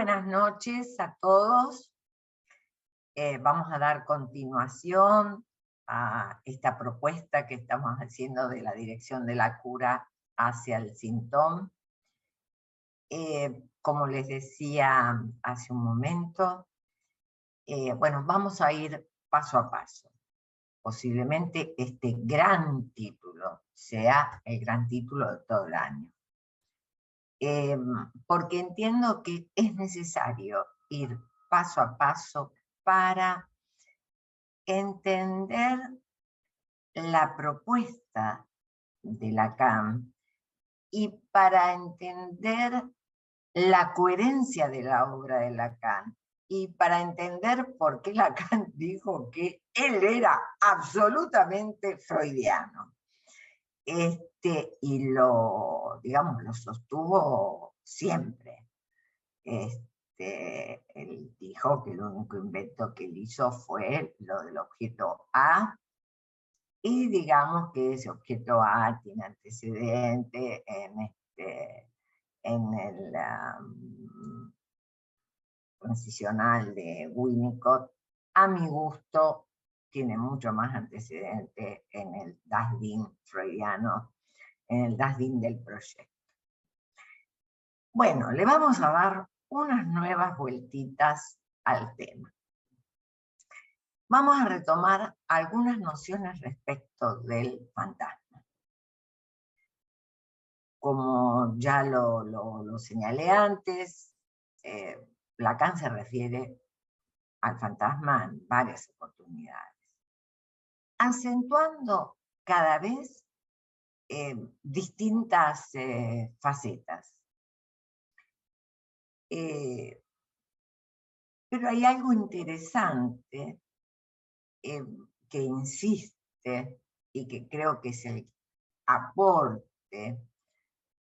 buenas noches a todos. Vamos a dar continuación a esta propuesta que estamos haciendo de la dirección de la cura hacia el síntoma. Como les decía hace un momento, bueno, vamos a ir paso a paso. Posiblemente este gran título sea el gran título de todo el año. Porque entiendo que es necesario ir paso a paso para entender la propuesta de Lacan y para entender la coherencia de la obra de Lacan y para entender por qué Lacan dijo que él era absolutamente freudiano. Y digamos, lo sostuvo siempre. Él dijo que el único invento que él hizo fue lo del objeto A, y digamos que ese objeto A tiene antecedente en el transicional de Winnicott. A mi gusto, tiene mucho más antecedente en el Das Ding freudiano, en el Das Ding del proyecto. Bueno, le vamos a dar unas nuevas vueltitas al tema. Vamos a retomar algunas nociones respecto del fantasma. Como ya lo señalé antes, Lacan se refiere al fantasma en varias oportunidades, acentuando cada vez distintas facetas. Pero hay algo interesante que insiste y que creo que es el aporte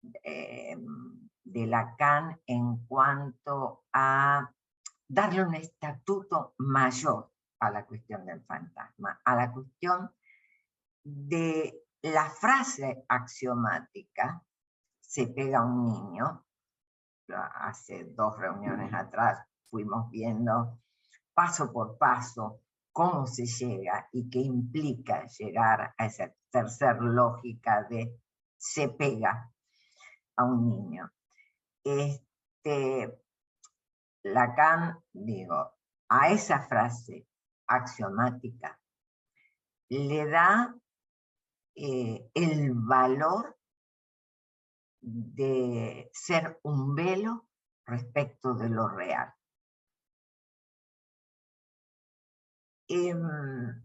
de Lacan en cuanto a darle un estatuto mayor a la cuestión del fantasma, a la cuestión de la frase axiomática, se pega a un niño. Hace 2 reuniones atrás fuimos viendo paso por paso cómo se llega y qué implica llegar a esa tercera lógica de se pega a un niño. Lacan, digo, a esa frase axiomática le da el valor de ser un velo respecto de lo real. En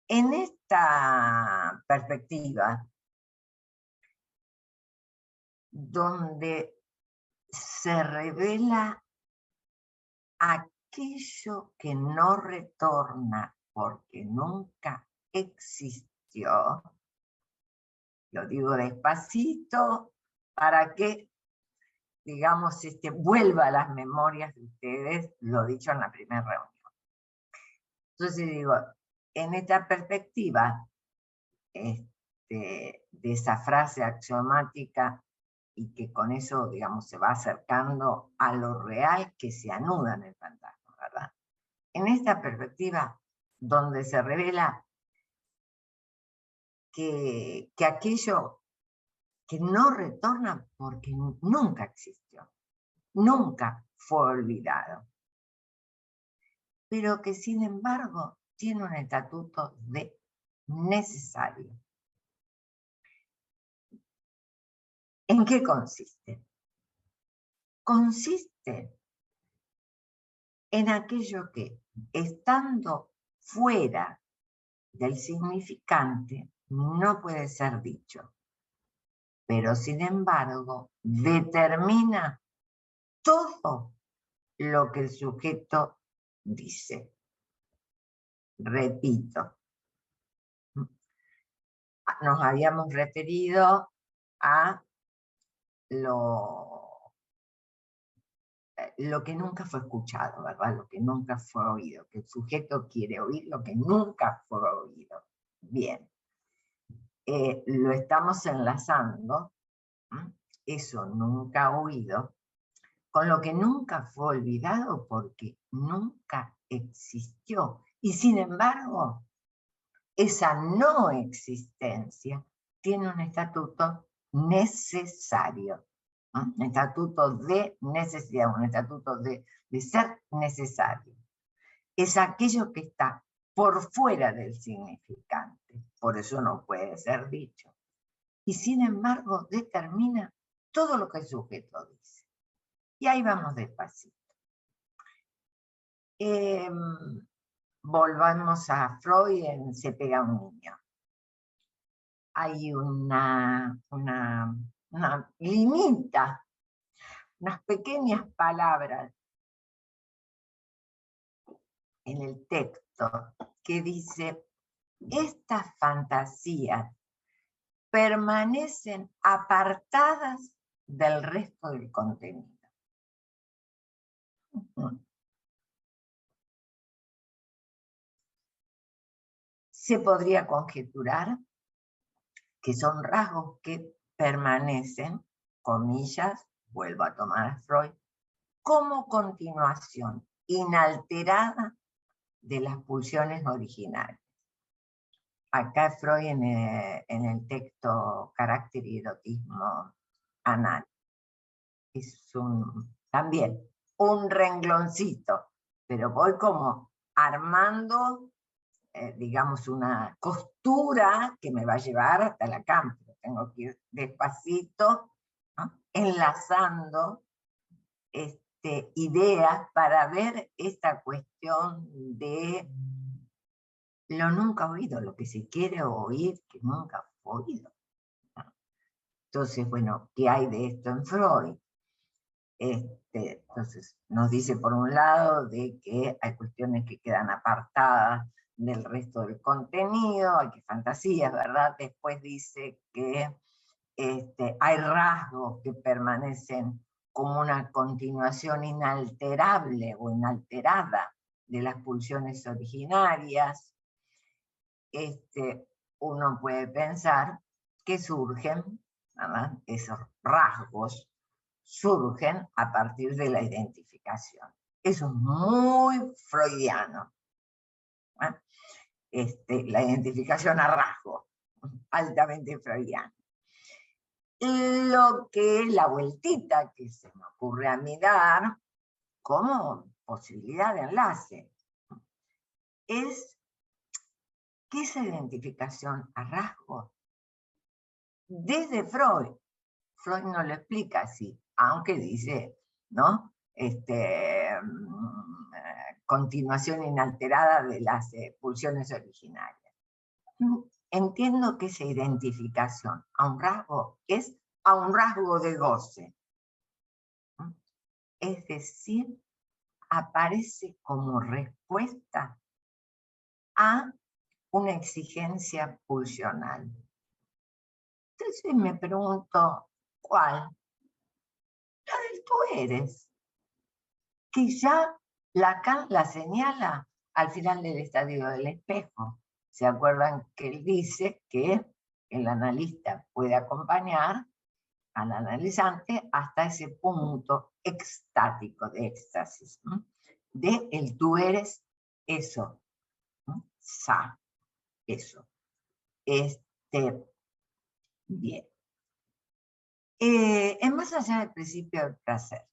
esta perspectiva, donde se revela aquello que no retorna porque nunca existió, lo digo despacito para que, digamos, vuelva a las memorias de ustedes lo dicho en la primera reunión. Entonces digo, en esta perspectiva de esa frase axiomática, y que con eso, digamos, se va acercando a lo real que se anuda en el fantasma, ¿verdad? En esta perspectiva, donde se revela que aquello que no retorna porque nunca existió, nunca fue olvidado, pero que sin embargo tiene un estatuto de necesario. ¿En qué consiste? Consiste en aquello que, estando fuera del significante, no puede ser dicho, pero sin embargo determina todo lo que el sujeto dice. Repito, nos habíamos referido a lo que nunca fue escuchado, ¿verdad? Lo que nunca fue oído, que el sujeto quiere oír lo que nunca fue oído. Bien, lo estamos enlazando, eso nunca oído, con lo que nunca fue olvidado porque nunca existió. Y sin embargo, esa no existencia tiene un estatuto necesario, ¿no? Un estatuto de necesidad, un estatuto de ser necesario. Es aquello que está por fuera del significante, por eso no puede ser dicho. Y sin embargo determina todo lo que el sujeto dice. Y ahí vamos despacito. Volvamos a Freud en Se pega un niño. Hay una limita, unas pequeñas palabras en el texto que dice: estas fantasías permanecen apartadas del resto del contenido. Se podría conjeturar que son rasgos que permanecen, comillas, vuelvo a tomar a Freud, como continuación inalterada de las pulsiones originales. Acá Freud en el texto Carácter y Erotismo Anal es también un rengloncito, pero voy como armando, digamos, una costura que me va a llevar hasta la cama. Tengo que ir despacito, ¿no? Enlazando ideas para ver esta cuestión de lo nunca oído, lo que se quiere oír que nunca fue oído. Entonces, bueno, ¿qué hay de esto en Freud? Entonces, nos dice por un lado de que hay cuestiones que quedan apartadas del resto del contenido, hay que fantasías, ¿verdad? Después dice que hay rasgos que permanecen como una continuación inalterable o inalterada de las pulsiones originarias. Uno puede pensar que surgen, ¿verdad? Esos rasgos surgen a partir de la identificación. Eso es muy freudiano. La identificación a rasgo, altamente freudiano. Lo que la vueltita que se me ocurre a mí dar como posibilidad de enlace es que esa identificación a rasgo, desde Freud no lo explica así, aunque dice, ¿no? Continuación inalterada de las pulsiones originarias. Entiendo que esa identificación a un rasgo es a un rasgo de goce. Es decir, aparece como respuesta a una exigencia pulsional. Entonces me pregunto, ¿cuál? La del tú eres, que ya Lacan la señala al final del estadio del espejo. ¿Se acuerdan que él dice que el analista puede acompañar al analizante hasta ese punto extático de éxtasis, ¿no? De el tú eres eso, ¿no? Sa, eso. Bien. Es más allá del principio del placer.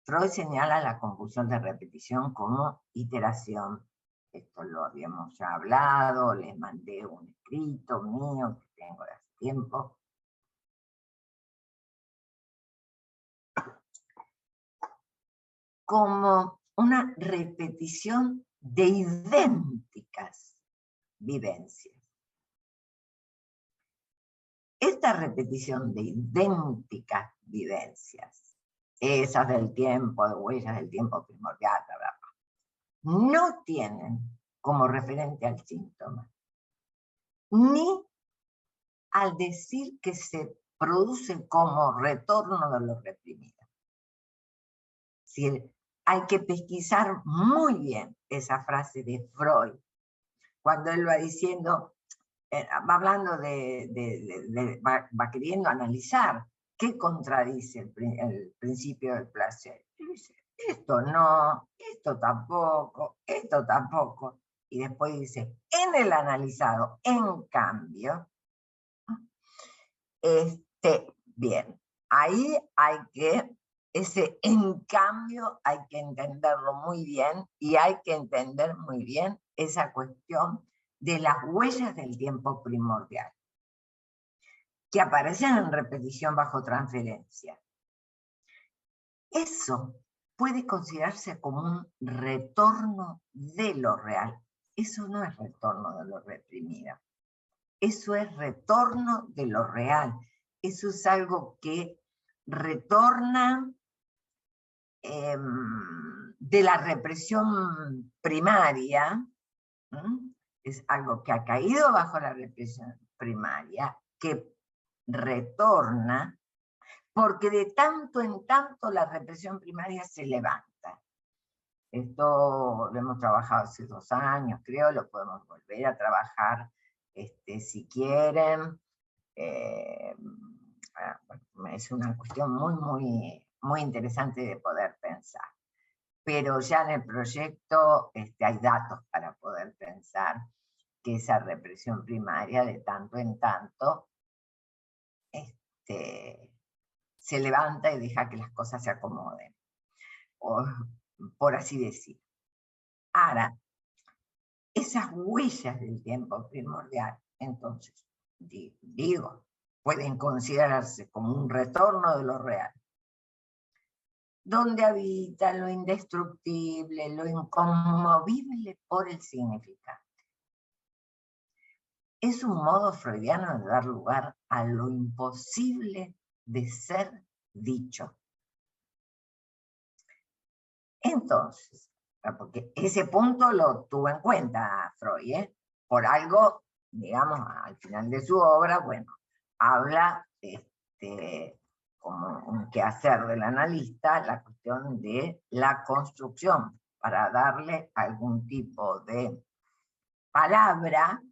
Freud señala la compulsión de repetición como iteración. Esto lo habíamos ya hablado, les mandé un escrito mío que tengo de hace tiempo. Como una repetición de idénticas vivencias. Esta repetición de idénticas vivencias, esas del tiempo, de huellas del tiempo primordial, no tienen como referente al síntoma, ni al decir que se produce como retorno de lo reprimido. Es decir, hay que pesquisar muy bien esa frase de Freud, cuando él va diciendo, va hablando va queriendo analizar ¿qué contradice el principio del placer? Y dice, esto no, esto tampoco, esto tampoco. Y después dice, en el analizado, en cambio, bien, ahí hay que, ese en cambio hay que entenderlo muy bien, y hay que entender muy bien esa cuestión de las huellas del tiempo primordial, que aparecen en repetición bajo transferencia. Eso puede considerarse como un retorno de lo real. Eso no es retorno de lo reprimido. Eso es retorno de lo real. Eso es algo que retorna de la represión primaria. Es algo que ha caído bajo la represión primaria, que retorna, porque de tanto en tanto la represión primaria se levanta. Esto lo hemos trabajado hace 2 años, creo, lo podemos volver a trabajar si quieren. Es una cuestión muy interesante de poder pensar. Pero ya en el proyecto hay datos para poder pensar que esa represión primaria de tanto en tanto se levanta y deja que las cosas se acomoden, por así decir. Ahora, esas huellas del tiempo primordial, entonces, digo, pueden considerarse como un retorno de lo real, donde habita lo indestructible, lo inconmovible por el significante. Es un modo freudiano de dar lugar a lo imposible de ser dicho. Entonces, porque ese punto lo tuvo en cuenta Freud, por algo, digamos, al final de su obra, bueno, habla como un quehacer del analista, la cuestión de la construcción, para darle algún tipo de palabra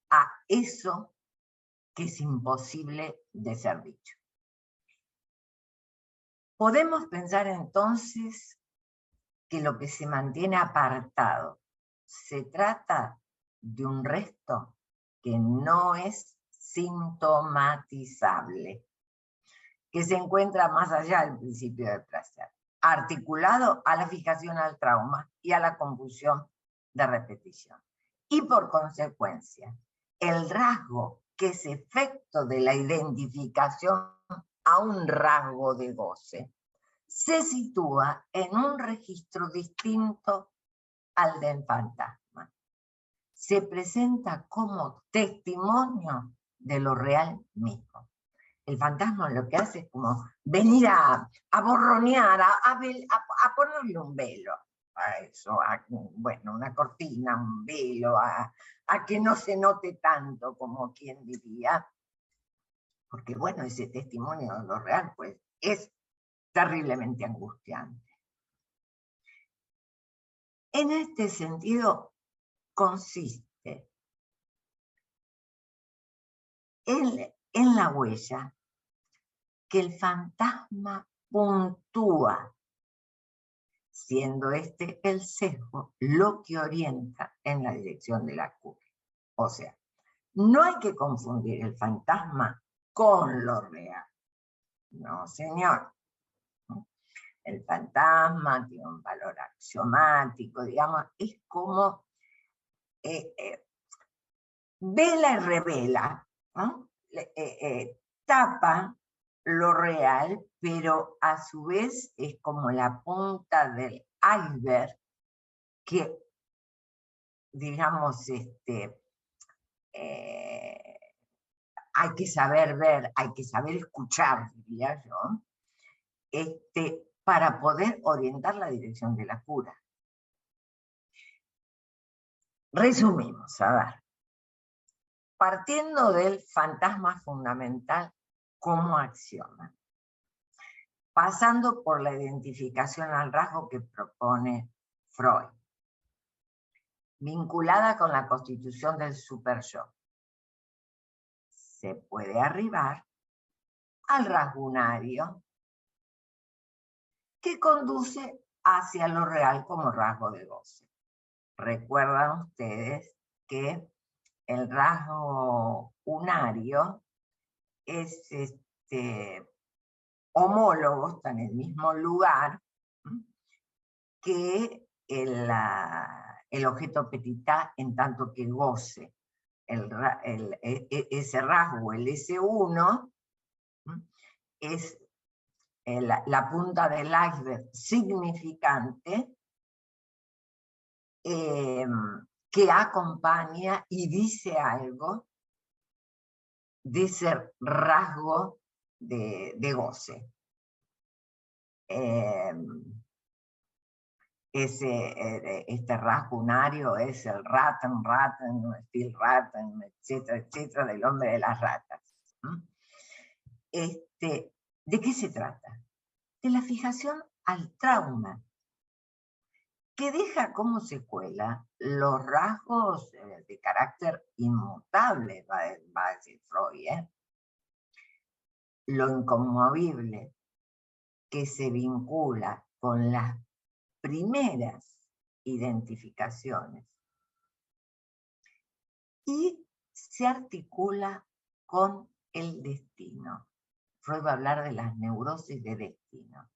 a eso que es imposible de ser dicho. Podemos pensar entonces que lo que se mantiene apartado se trata de un resto que no es sintomatizable, que se encuentra más allá del principio del placer, articulado a la fijación al trauma y a la compulsión de repetición. Y por consecuencia, el rasgo que es efecto de la identificación a un rasgo de goce se sitúa en un registro distinto al del fantasma. Se presenta como testimonio de lo real mismo. El fantasma lo que hace es como venir a borronear, a ponerle un velo a eso, bueno, una cortina, un velo, a que no se note tanto, como quien diría, porque bueno, ese testimonio de lo real pues es terriblemente angustiante. En este sentido, consiste en la huella que el fantasma puntúa, siendo este el sesgo lo que orienta en la dirección de la cura. O sea, no hay que confundir el fantasma con lo real. No, señor. El fantasma tiene un valor axiomático, digamos, es como vela y revela, ¿no? Tapa lo real, pero a su vez es como la punta del iceberg que, digamos, hay que saber ver, hay que saber escuchar, diría yo, para poder orientar la dirección de la cura. Resumimos, a ver. Partiendo del fantasma fundamental como axioma, pasando por la identificación al rasgo que propone Freud, vinculada con la constitución del superyo, se puede arribar al rasgo unario, que conduce hacia lo real como rasgo de goce. Recuerdan ustedes que el rasgo unario es homólogo, está en el mismo lugar que el objeto petitá, en tanto que goce. Ese rasgo, el S1, es la punta del iceberg significante que acompaña y dice algo de ese rasgo de goce. Este rasgo unario es el ratten, Phil Ratten, etcétera, etcétera, del hombre de las ratas. ¿De qué se trata? De la fijación al trauma, que deja como secuela los rasgos de carácter inmutable, va a decir Freud, lo inconmovible que se vincula con las primeras identificaciones y se articula con el destino. Freud va a hablar de las neurosis de destino.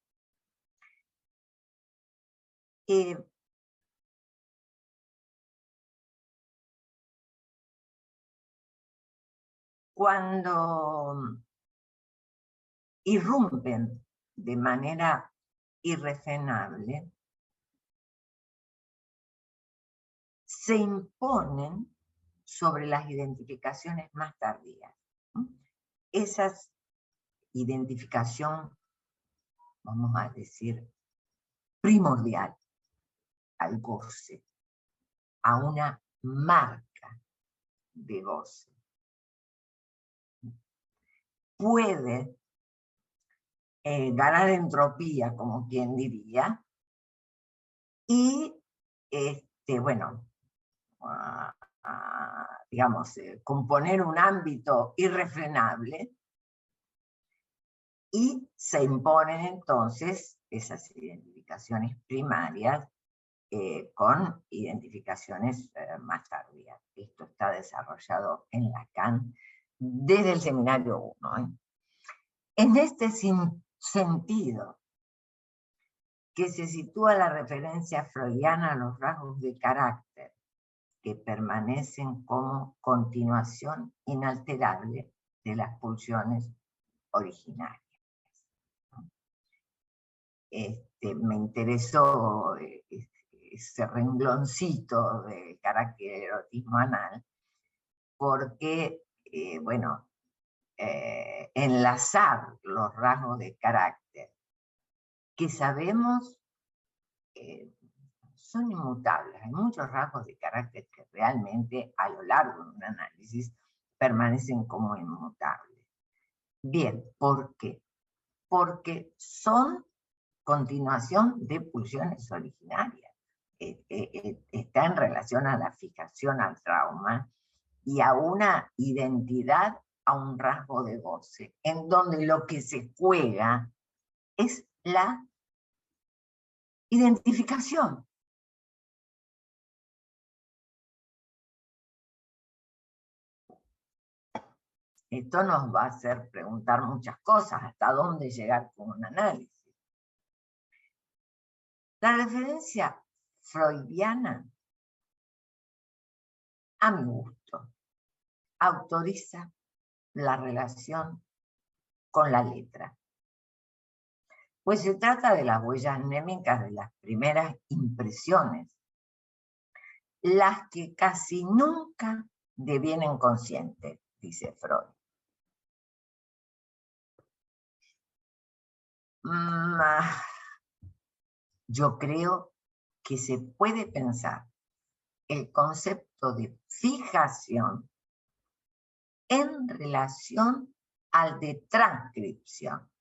Cuando irrumpen de manera irrefrenable, se imponen sobre las identificaciones más tardías. Esa identificación, vamos a decir, primordial al goce, a una marca de goce, puede ganar entropía, como quien diría, y bueno, digamos, componer un ámbito irrefrenable, y se imponen entonces esas identificaciones primarias con identificaciones más tardías. Esto está desarrollado en Lacan desde el seminario 1. En este sentido, que se sitúa la referencia freudiana a los rasgos de carácter, que permanecen como continuación inalterable de las pulsiones originarias. Me interesó ese rengloncito de carácter erotismo anal, porque, bueno, enlazar los rasgos de carácter que sabemos son inmutables. Hay muchos rasgos de carácter que realmente a lo largo de un análisis permanecen como inmutables. Bien, ¿por qué? Porque son continuación de pulsiones originarias. Está en relación a la fijación al trauma y a una identidad, a un rasgo de goce, en donde lo que se juega es la identificación. Esto nos va a hacer preguntar muchas cosas, hasta dónde llegar con un análisis. La referencia freudiana, a mi gusto, autoriza la relación con la letra. Pues se trata de las huellas mnémicas de las primeras impresiones, las que casi nunca devienen conscientes, dice Freud. Yo creo que se puede pensar el concepto de fijación en relación al de transcripción.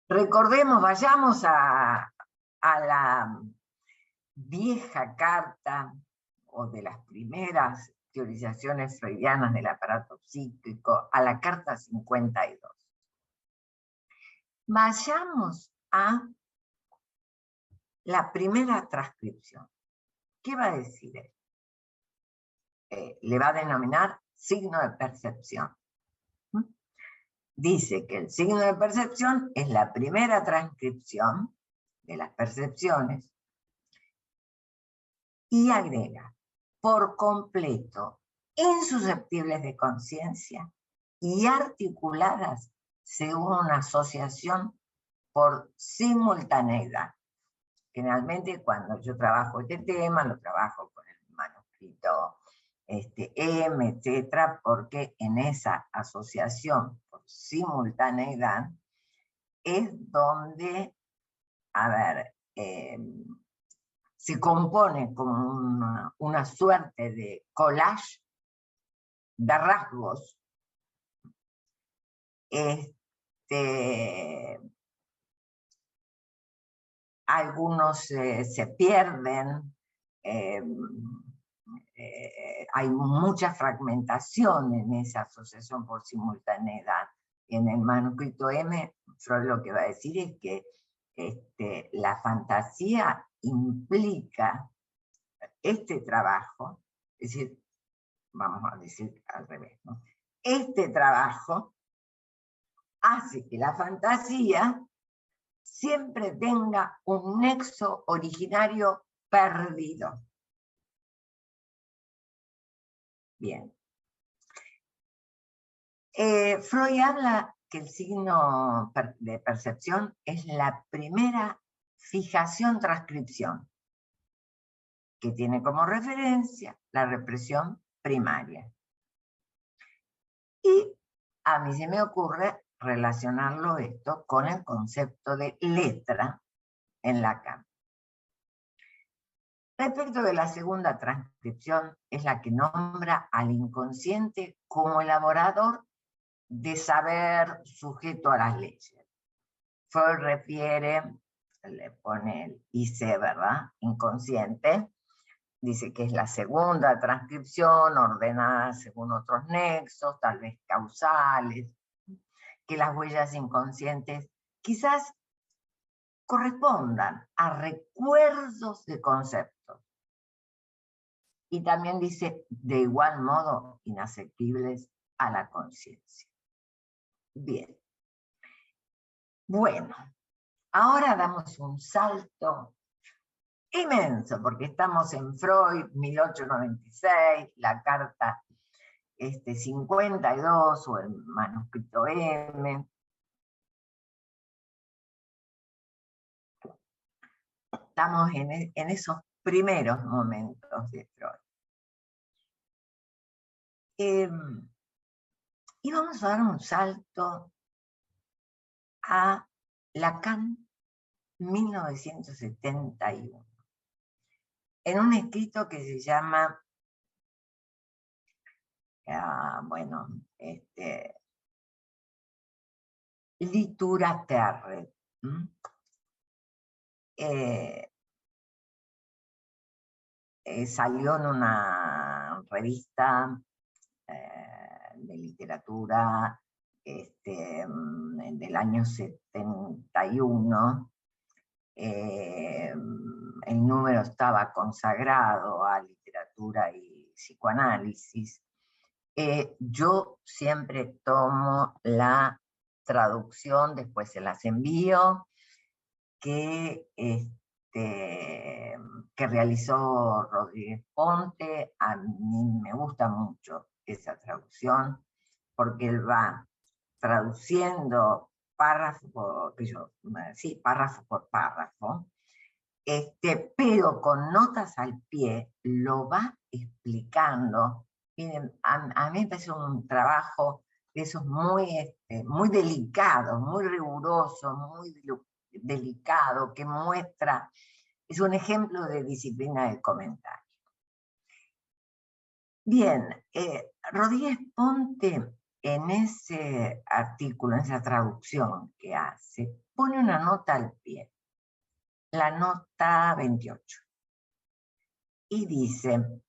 Recordemos, vayamos a la vieja carta, o de las primeras teorizaciones freudianas del aparato psíquico, a la carta 52. Vayamos a la primera transcripción. ¿Qué va a decir él? Le va a denominar signo de percepción. Dice que el signo de percepción es la primera transcripción de las percepciones y agrega, por completo, insusceptibles de conciencia y articuladas según una asociación por simultaneidad. Generalmente cuando yo trabajo este tema, lo trabajo con el manuscrito M, etcétera, porque en esa asociación por simultaneidad es donde, a ver, se compone como una suerte de collage de rasgos. Algunos se pierden, hay mucha fragmentación en esa asociación por simultaneidad. En el manuscrito M, Freud lo que va a decir es que la fantasía implica este trabajo, es decir, vamos a decir al revés, ¿no? Este trabajo hace que la fantasía siempre tenga un nexo originario perdido. Bien. Freud habla que el signo de percepción es la primera fijación-transcripción, que tiene como referencia la represión primaria. Y a mí se me ocurre relacionarlo esto con el concepto de letra en Lacan. Respecto de la segunda transcripción, es la que nombra al inconsciente como elaborador de saber sujeto a las leyes. Freud refiere, le pone el IC, ¿verdad? Inconsciente. Dice que es la segunda transcripción ordenada según otros nexos, tal vez causales, que las huellas inconscientes quizás correspondan a recuerdos de conceptos. Y también dice, de igual modo, inaccesibles a la conciencia. Bien. Bueno, ahora damos un salto inmenso, porque estamos en Freud, 1896, la carta 52 o el manuscrito M. Estamos en esos primeros momentos de Freud. Y vamos a dar un salto a Lacan, 1971. En un escrito que se llama, Litura Terre. Salió en una revista de literatura del año 71. El número estaba consagrado a literatura y psicoanálisis. Yo siempre tomo la traducción, después se las envío, que realizó Rodríguez Ponte. A mí me gusta mucho esa traducción, porque él va traduciendo párrafo por párrafo, pero con notas al pie lo va explicando. Miren, a mí me parece un trabajo de esos muy delicado, muy riguroso, muy delicado, que muestra, es un ejemplo de disciplina del comentario. Bien, Rodríguez Ponte en ese artículo, en esa traducción que hace, pone una nota al pie, la nota 28, y dice: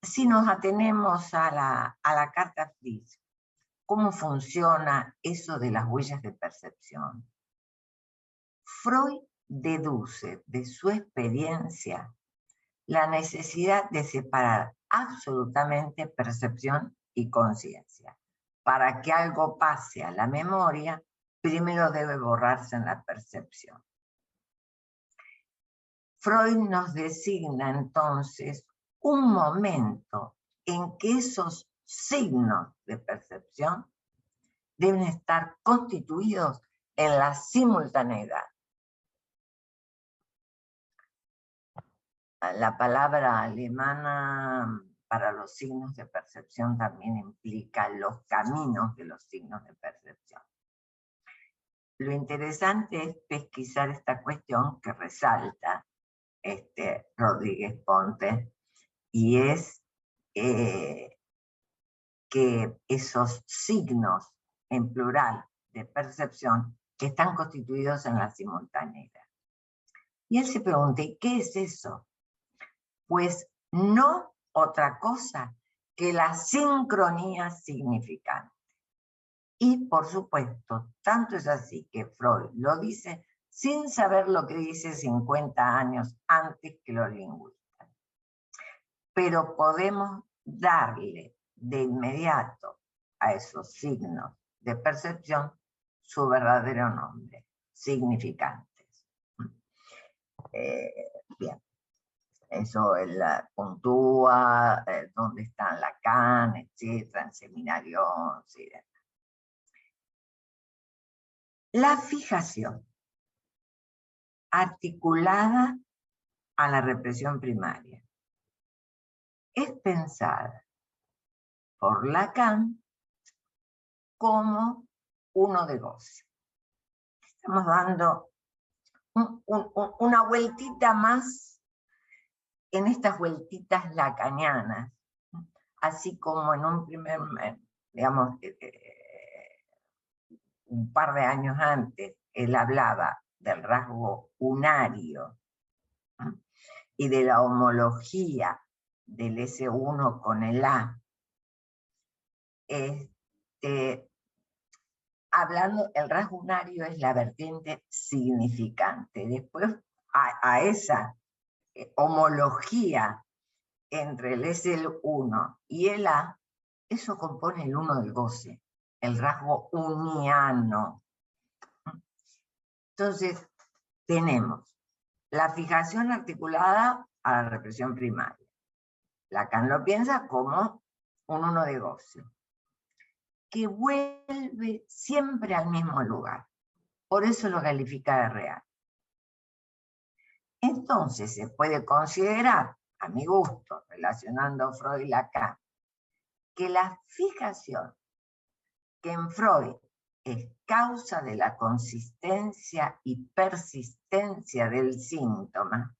si nos atenemos a la carta Fritz, ¿cómo funciona eso de las huellas de percepción? Freud deduce de su experiencia la necesidad de separar absolutamente percepción y conciencia. Para que algo pase a la memoria, primero debe borrarse en la percepción. Freud nos designa entonces un momento en que esos signos de percepción deben estar constituidos en la simultaneidad. La palabra alemana para los signos de percepción también implica los caminos de los signos de percepción. Lo interesante es pesquisar esta cuestión que resalta Rodríguez Ponte, y es que esos signos en plural de percepción que están constituidos en la simultaneidad. Y él se pregunta, ¿y qué es eso? Pues no otra cosa que la sincronía significante. Y por supuesto, tanto es así que Freud lo dice sin saber lo que dice 50 años antes que los lingüistas. Pero podemos darle de inmediato a esos signos de percepción su verdadero nombre, significantes. Bien. Eso él puntúa dónde están Lacan, etcétera, en seminario 11 y demás. La fijación articulada a la represión primaria es pensada por Lacan como uno de goce. Estamos dando una vueltita más en estas vueltitas lacanianas, así como en un primer, digamos, un par de años antes, él hablaba del rasgo unario y de la homología del S1 con el A. Hablando, el rasgo unario es la vertiente significante. Después, a esa homología entre el S1 y el A, eso compone el uno del goce, el rasgo uniano. Entonces, tenemos la fijación articulada a la represión primaria. Lacan lo piensa como un uno de goce, que vuelve siempre al mismo lugar. Por eso lo califica de real. Entonces se puede considerar, a mi gusto, relacionando Freud y Lacan, que la fijación que en Freud es causa de la consistencia y persistencia del síntoma,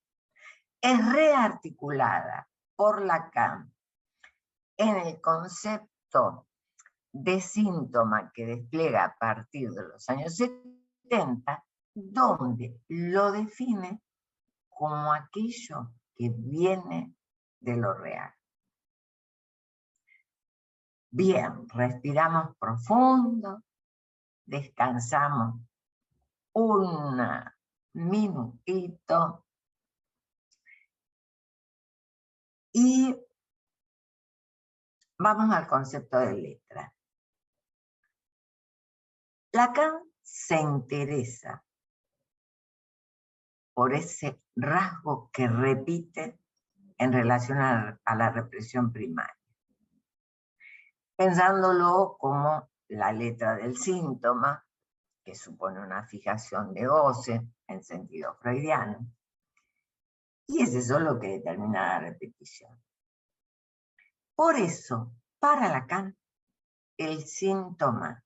es rearticulada por Lacan en el concepto de síntoma que despliega a partir de los años 70, donde lo define como aquello que viene de lo real. Bien, respiramos profundo, descansamos un minutito y vamos al concepto de letra. Lacan se interesa por ese rasgo que repite en relación a la represión primaria, pensándolo como la letra del síntoma, que supone una fijación de goce en sentido freudiano, y es eso lo que determina la repetición. Por eso, para Lacan, el síntoma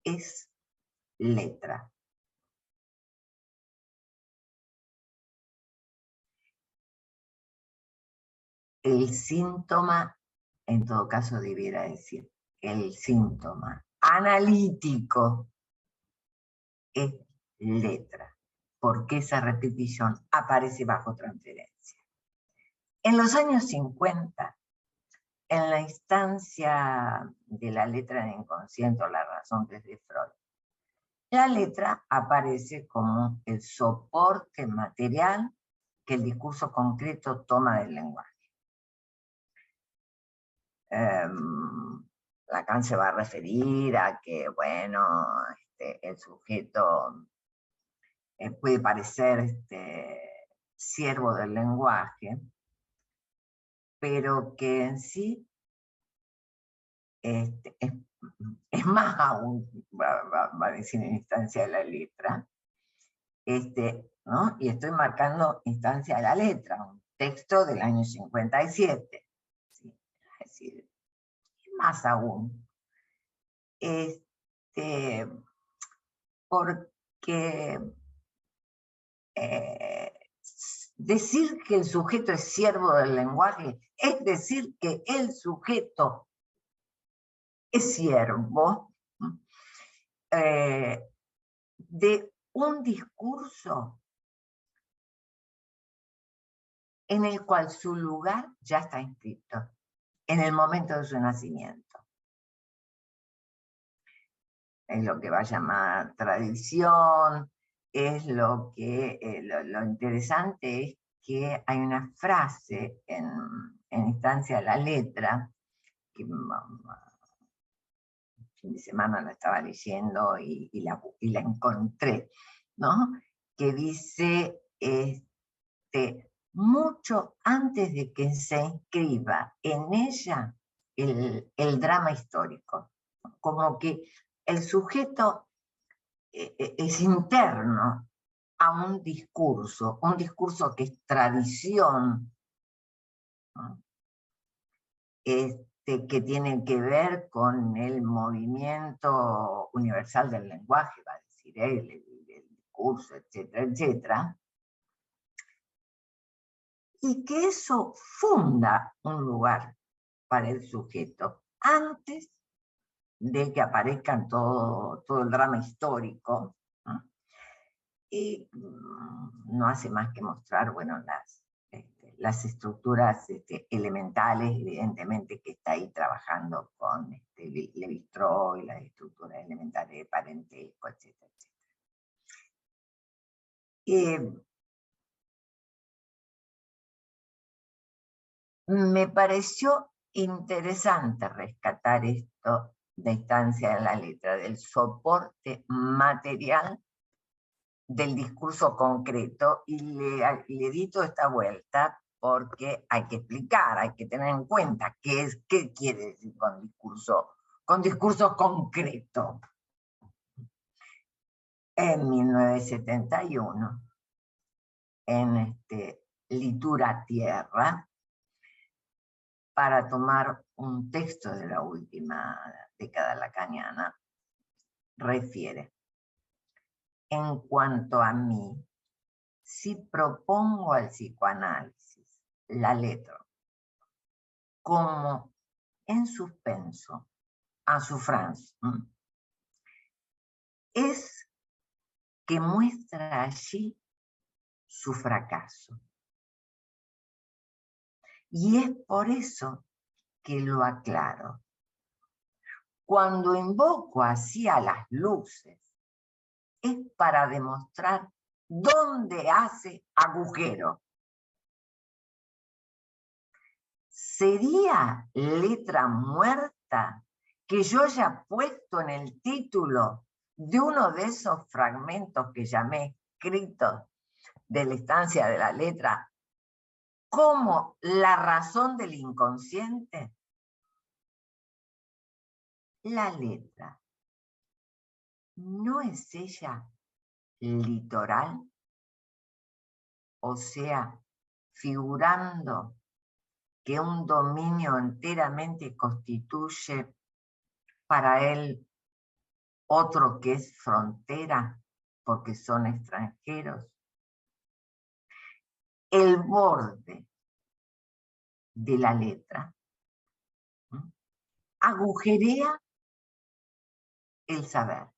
es letra. El síntoma, en todo caso debiera decir, el síntoma analítico es letra, porque esa repetición aparece bajo transferencia. En los años 50, en la instancia de la letra del inconsciente o la razón desde Freud, la letra aparece como el soporte material que el discurso concreto toma del lenguaje. Lacan se va a referir a que, bueno, el sujeto puede parecer siervo del lenguaje, pero que en sí es más aún, va a decir en instancia de la letra, ¿no? Y estoy marcando instancia de la letra, un texto del año 57. ¿Sí? Es decir, más aún. Porque decir que el sujeto es siervo del lenguaje es decir que el sujeto es siervo de un discurso en el cual su lugar ya está inscrito en el momento de su nacimiento. Es lo que va a llamar tradición, es lo que, lo interesante es que hay una frase en instancia de la letra, que el fin de semana la estaba leyendo y la encontré, ¿no? Que dice, mucho antes de que se inscriba en ella el drama histórico, como que el sujeto es interno a un discurso que es tradición, ¿no? Que tiene que ver con el movimiento universal del lenguaje, va a decir él, el discurso, etcétera, etcétera, y que eso funda un lugar para el sujeto antes de que aparezcan todo el drama histórico, ¿no? Y no hace más que mostrar, bueno, las estructuras elementales, evidentemente, que está ahí trabajando con Lévi-Strauss y las estructuras elementales de parentesco, etcétera, etcétera. Me pareció interesante rescatar esto de instancia en la letra, del soporte material del discurso concreto, y le edito esta vuelta porque hay que explicar, hay que tener en cuenta qué quiere decir con discurso concreto. En 1971, en Litura Tierra, para tomar un texto de la última década lacaniana, refiere: en cuanto a mí, si propongo al psicoanálisis la letra como en suspenso a souffrance, es que muestra allí su fracaso. Y es por eso que lo aclaro. Cuando invoco así a las luces, es para demostrar dónde hace agujero. ¿Sería letra muerta que yo haya puesto en el título de uno de esos fragmentos que llamé escritos de la estancia de la letra como la razón del inconsciente? La letra, ¿no es ella litoral? O sea, figurando que un dominio enteramente constituye para él otro que es frontera, porque son extranjeros. El borde de la letra agujerea el saber.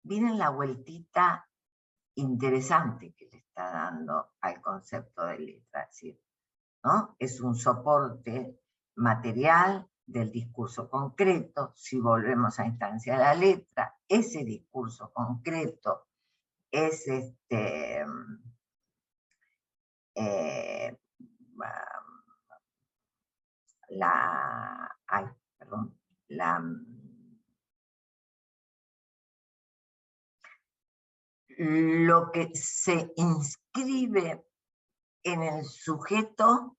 Miren la vueltita interesante que le está dando al concepto de letra. Es decir, ¿no? Es un soporte material del discurso concreto. Si volvemos a instancia de la letra, ese discurso concreto es lo que se inscribe en el sujeto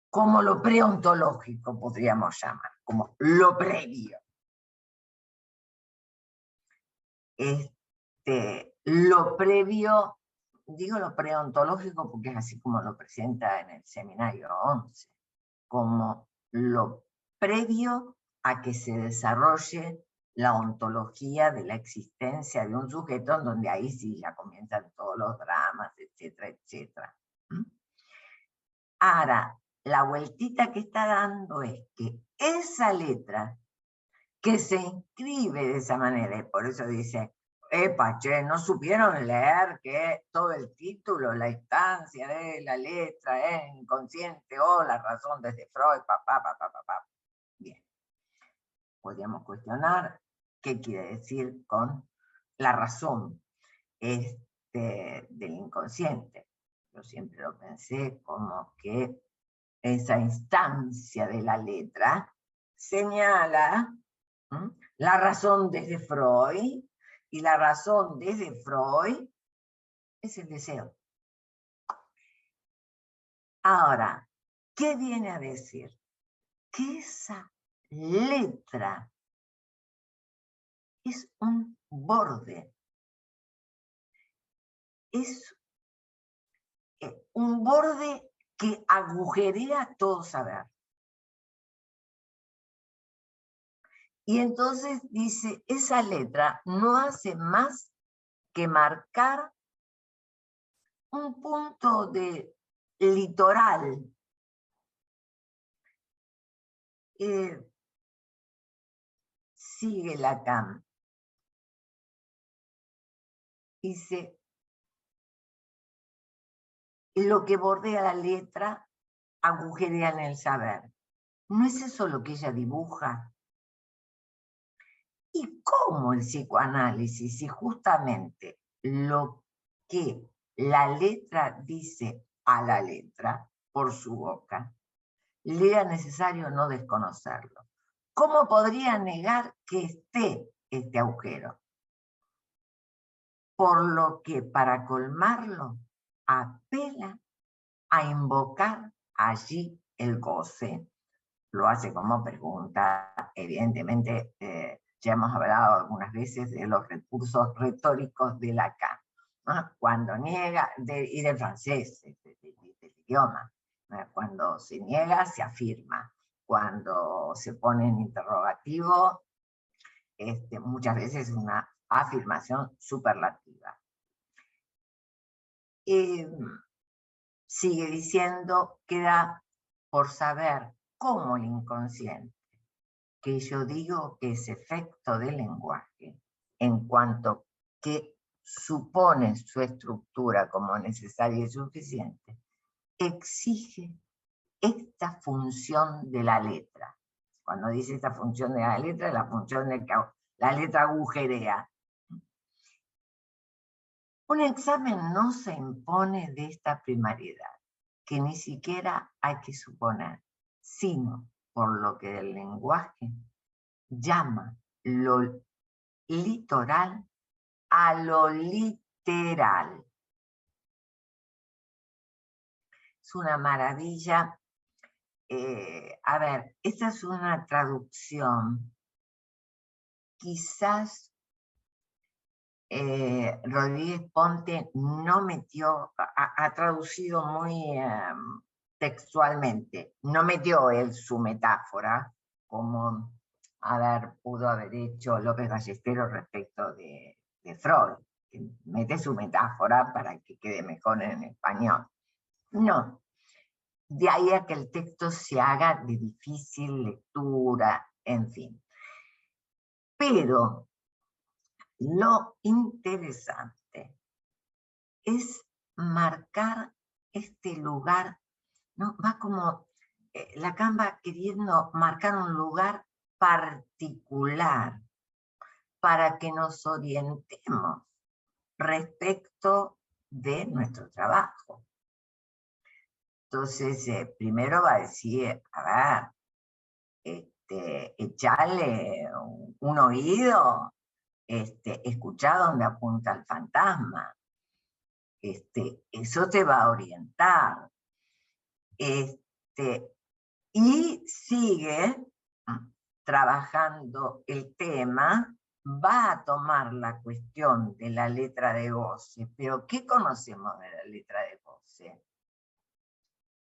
como lo preontológico, podríamos llamar, como lo previo. Lo previo, digo lo preontológico porque es así como lo presenta en el seminario 11, como lo previo a que se desarrolle la ontología de la existencia de un sujeto, en donde ahí sí ya comienzan todos los dramas, etcétera, etcétera. Ahora, la vueltita que está dando es que esa letra que se inscribe de esa manera, y por eso dice, che, no supieron leer que todo el título, la instancia de la letra es inconsciente o la razón desde Freud, Bien. Podríamos cuestionar qué quiere decir con la razón del inconsciente. Yo siempre lo pensé como que esa instancia de la letra señala la razón desde Freud, y la razón desde Freud es el deseo. Ahora, ¿qué viene a decir? Que esa letra es un borde. Es un borde que agujerea todo saber. Y entonces dice, esa letra no hace más que marcar un punto de litoral. Sigue Lacan. Dice, lo que bordea la letra agujerea en el saber. ¿No es eso lo que ella dibuja? ¿Y cómo el psicoanálisis, si justamente lo que la letra dice a la letra por su boca, le era necesario no desconocerlo? ¿Cómo podría negar que esté este agujero? Por lo que para colmarlo apela a invocar allí el goce. Lo hace como pregunta, evidentemente ya hemos hablado algunas veces de los recursos retóricos de Lacan, ¿no? Cuando niega, y del francés, del idioma, ¿no? Cuando se niega, se afirma. Cuando se pone en interrogativo, muchas veces es una afirmación superlativa. Sigue diciendo, queda por saber cómo el inconsciente, que yo digo que es efecto del lenguaje, en cuanto que supone su estructura como necesaria y suficiente, exige esta función de la letra. Cuando dice esta función de la letra, es la función de que la letra agujerea. Un examen no se impone de esta primariedad, que ni siquiera hay que suponer, sino por lo que el lenguaje llama lo litoral a lo literal. Es una maravilla. A ver, esta es una traducción. Quizás Rodríguez Ponte no metió, ha traducido muy textualmente, no metió él su metáfora, como pudo haber hecho López Ballesteros respecto de Freud, que mete su metáfora para que quede mejor en español. No, de ahí a que el texto se haga de difícil lectura, en fin. Pero lo interesante es marcar este lugar, ¿no? Va como, Lacan va queriendo marcar un lugar particular para que nos orientemos respecto de nuestro trabajo. Entonces, primero va a decir, a ver, echarle un oído, escuchar dónde apunta el fantasma. Eso te va a orientar. Y sigue trabajando el tema, va a tomar la cuestión de la letra de goce, pero ¿qué conocemos de la letra de goce?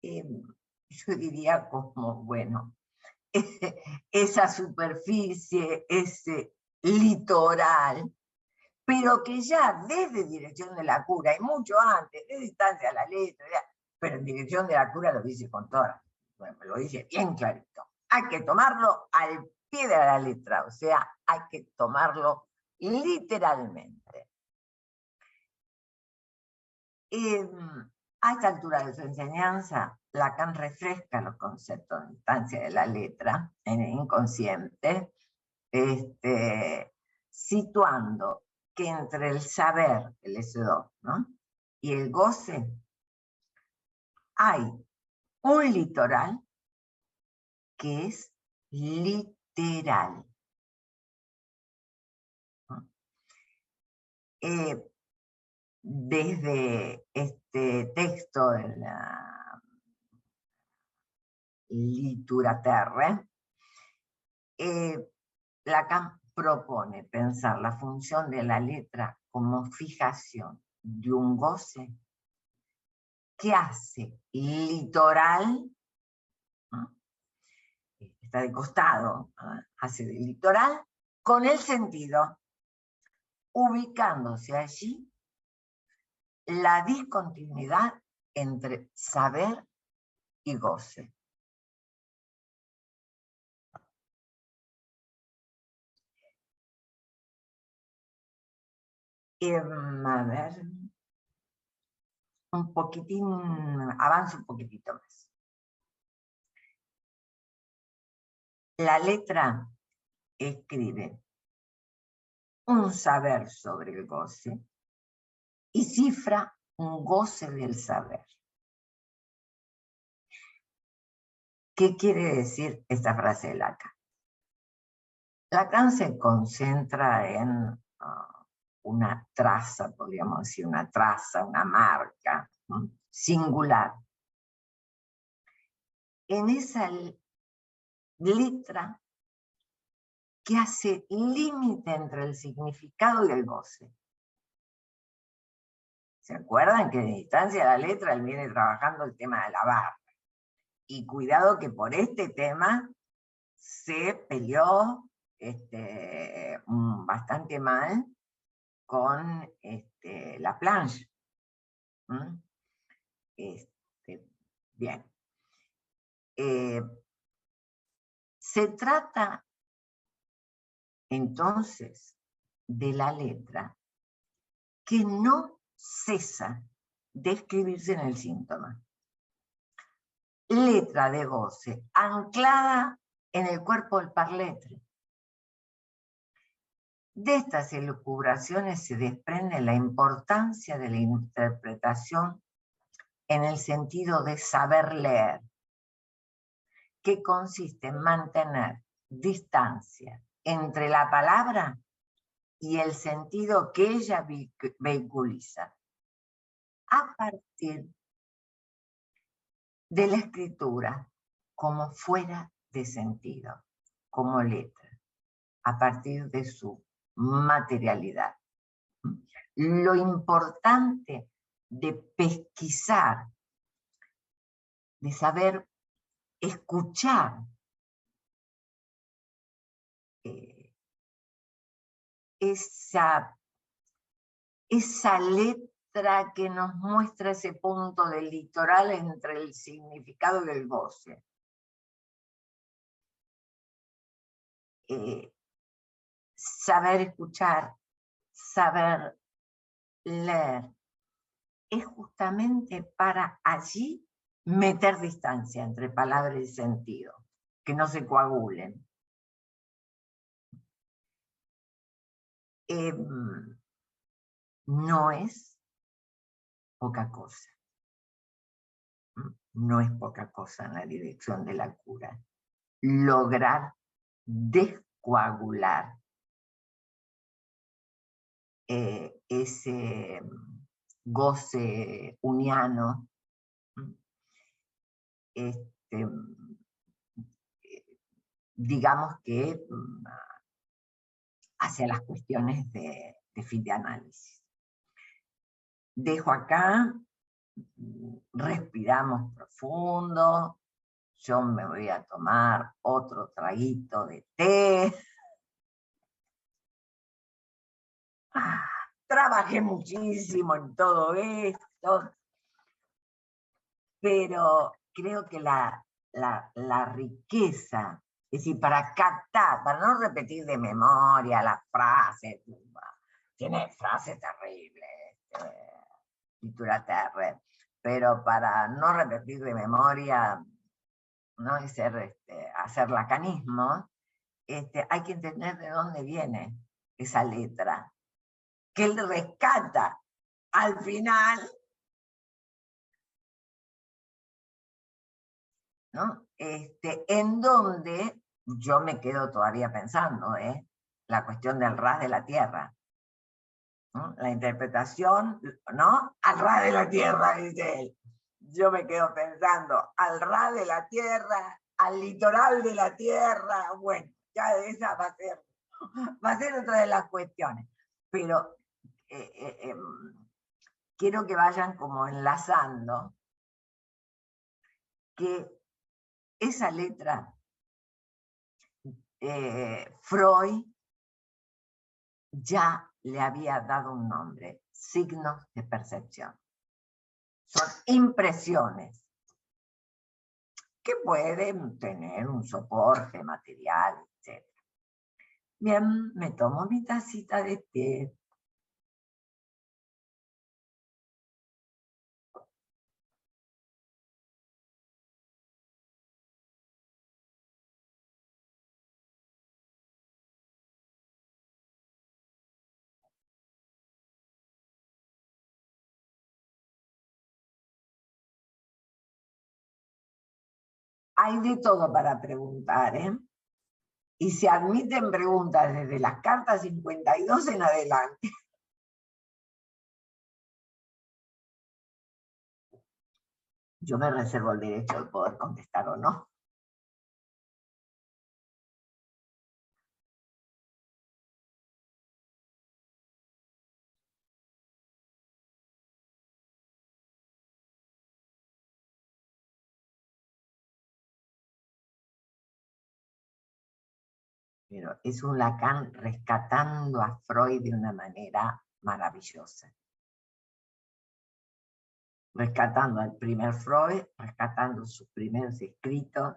Yo diría como, bueno, esa superficie, ese litoral, pero que ya desde Dirección de la Cura, y mucho antes, de Distancia a la Letra, pero en Dirección de la Cura lo dice con toda, bueno, lo dice bien clarito. Hay que tomarlo al pie de la letra, o sea, hay que tomarlo literalmente. A esta altura de su enseñanza, Lacan refresca los conceptos de instancia de la letra en el inconsciente, situando que entre el saber, el S2, ¿no?, y el goce, hay un litoral que es literal. ¿No? Desde este texto de la Litura Terre, Lacan propone pensar la función de la letra como fijación de un goce que hace litoral, ¿no?, está de costado, ¿no?, hace de litoral con el sentido, ubicándose allí la discontinuidad entre saber y goce. A ver, un poquitín, avanzo un poquitito más. La letra escribe un saber sobre el goce y cifra un goce del saber. ¿Qué quiere decir esta frase de Lacan? Lacan se concentra en una traza, podríamos decir, una traza, una marca, ¿no?, singular. En esa letra que hace límite entre el significado y el goce. ¿Se acuerdan que de Distancia a la Letra él viene trabajando el tema de la barra? Y cuidado que por este tema se peleó bastante mal con la planche. Bien. Se trata entonces de la letra que no cesa de escribirse en el síntoma. Letra de goce anclada en el cuerpo del parletre. De estas elucubraciones se desprende la importancia de la interpretación en el sentido de saber leer, que consiste en mantener distancia entre la palabra y el sentido que ella vehiculiza, a partir de la escritura como fuera de sentido, como letra, a partir de su materialidad. Lo importante de pesquisar, de saber escuchar esa letra que nos muestra ese punto del litoral entre el significado y el goce. Saber escuchar, saber leer, es justamente para allí meter distancia entre palabra y sentido, que no se coagulen. No es poca cosa. No es poca cosa en la dirección de la cura. Lograr descoagular ese goce uniano, digamos que hacia las cuestiones de fin de análisis. Dejo acá, respiramos profundo, yo me voy a tomar otro traguito de té. Trabajé muchísimo en todo esto, pero creo que la riqueza, es decir, para captar, para no repetir de memoria las frases, tiene frases terribles, escritura terrible, pero para no repetir de memoria, no y hacer lacanismo, hay que entender de dónde viene esa letra, que él rescata al final, ¿no? En donde yo me quedo todavía pensando, la cuestión del ras de la tierra, ¿no? La interpretación, ¿no? Al ras de la tierra, dice él. Yo me quedo pensando, al ras de la tierra, al litoral de la tierra, bueno, ya esa va a ser otra de las cuestiones. Pero quiero que vayan como enlazando que esa letra, Freud ya le había dado un nombre, signos de percepción. Son impresiones que pueden tener un soporte material, etc. Bien, me tomo mi tacita de té. Hay de todo para preguntar, y se admiten preguntas desde las cartas 52 en adelante. Yo me reservo el derecho de poder contestar o no. Pero es un Lacan rescatando a Freud de una manera maravillosa. Rescatando al primer Freud, rescatando sus primeros escritos.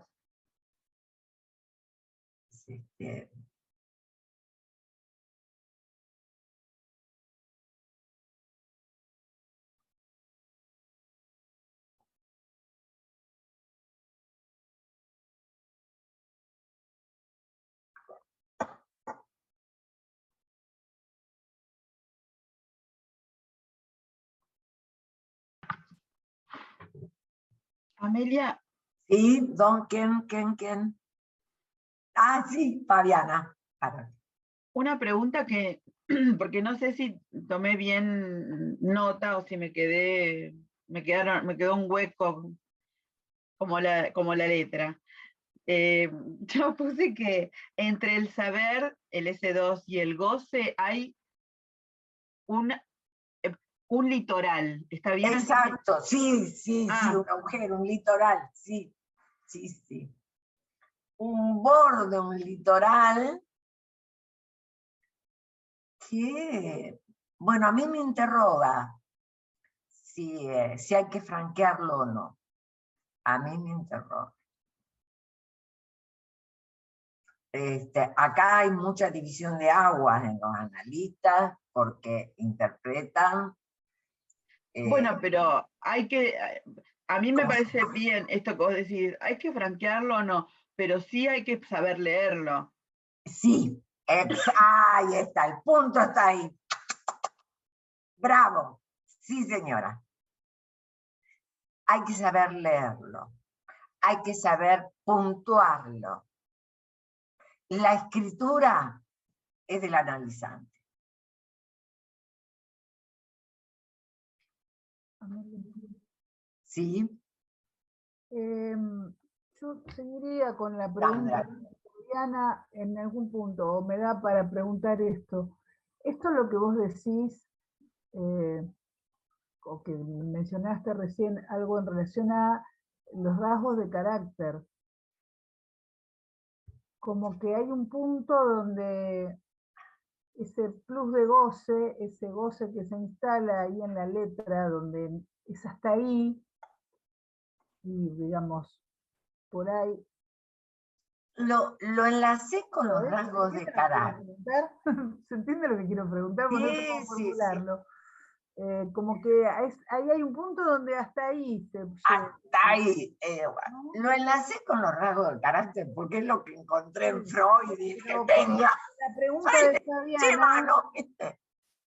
Amelia. Sí, don, ¿quién? Ah, sí, Fabiana. Una pregunta que, porque no sé si tomé bien nota o si me quedó un hueco como la letra. Yo puse que entre el saber, el S2 y el goce hay un litoral. ¿Está bien? Exacto, sí, un agujero, un litoral, sí. Un borde, un litoral que, bueno, a mí me interroga si hay que franquearlo o no. A mí me interroga. Acá hay mucha división de aguas en los analistas porque interpretan Bueno, pero hay que, a mí me parece bien esto que vos decís, hay que franquearlo o no, pero sí hay que saber leerlo. Sí, ahí está, el punto está ahí. Bravo, sí señora. Hay que saber leerlo, hay que saber puntuarlo. La escritura es del analizante. ¿Sí? Yo seguiría con la pregunta de Diana en algún punto, o me da para preguntar esto. Esto es lo que vos decís, o que mencionaste recién, algo en relación a los rasgos de carácter. Como que hay un punto donde ese plus de goce, ese goce que se instala ahí en la letra, donde es hasta ahí, y digamos, por ahí. Lo enlacé con los rasgos de carácter. ¿Se entiende lo que quiero preguntar? Porque no sé cómo Sí, sí. formularlo. Como que ahí hay un punto donde hasta ahí hasta ahí. ¿no? Lo enlacé con los rasgos de carácter porque es lo que encontré en Freud y dije, venga, la pregunta de Fabiana, ¿viste?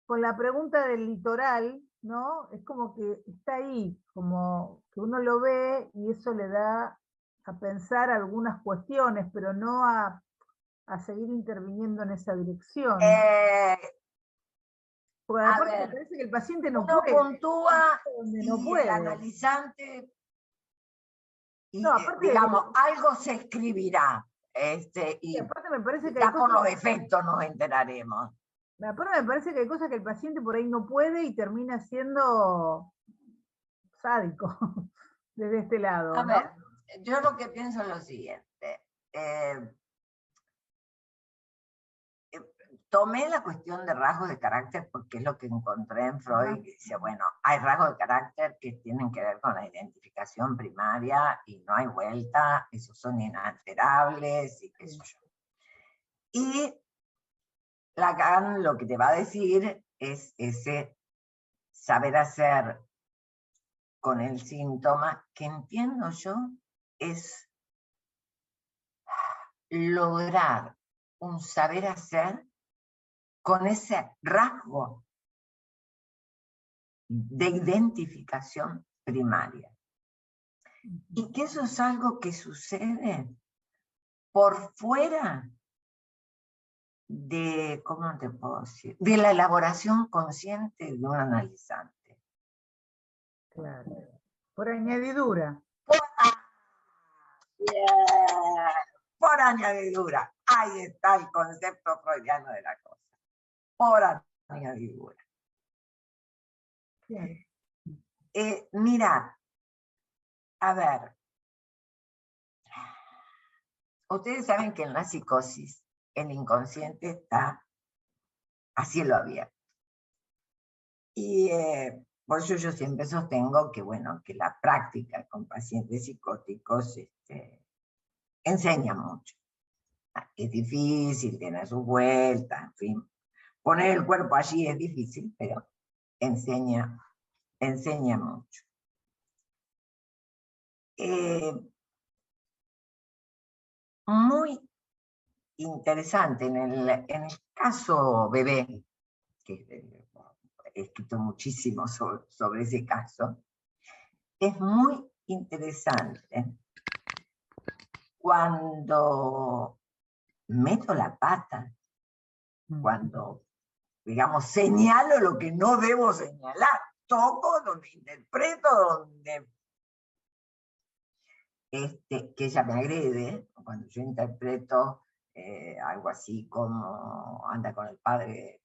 con la pregunta del litoral, ¿no? Es como que está ahí, como que uno lo ve y eso le da a pensar algunas cuestiones, pero no a seguir interviniendo en esa dirección. Porque aparte me parece que el paciente no uno puede. Puntúa donde y no puede. el analizante, y, no, aparte digamos, algo se escribirá. Y aparte me parece que ya hay por cosas, los efectos nos enteraremos. aparte me parece que hay cosas que el paciente por ahí no puede y termina siendo sádico desde este lado. A ¿no? ver, yo lo que pienso es lo siguiente. Tomé la cuestión de rasgos de carácter porque es lo que encontré en Freud, que dice, bueno, hay rasgos de carácter que tienen que ver con la identificación primaria y no hay vuelta, esos son inalterables y qué sé yo. Y Lacan lo que te va a decir es ese saber hacer con el síntoma, que entiendo yo, es lograr un saber hacer con ese rasgo de identificación primaria. Y que eso es algo que sucede por fuera de, ¿cómo te puedo decir? De la elaboración consciente de un analizante. Claro. Por añadidura. Por añadidura. Ahí está el concepto freudiano de la cosa. Por añadidura. Claro. Mirad, a ver, ustedes saben que en la psicosis el inconsciente está a cielo abierto. Y por eso yo siempre sostengo que, bueno, que la práctica con pacientes psicóticos enseña mucho. Es difícil, tiene sus vueltas, en fin. Poner el cuerpo allí es difícil, pero enseña mucho. Muy interesante en el caso bebé, que he escrito muchísimo sobre ese caso, es muy interesante cuando meto la pata, cuando, digamos, señalo lo que no debo señalar, toco donde interpreto, donde que ella me agrede, cuando yo interpreto algo así como anda con el padre,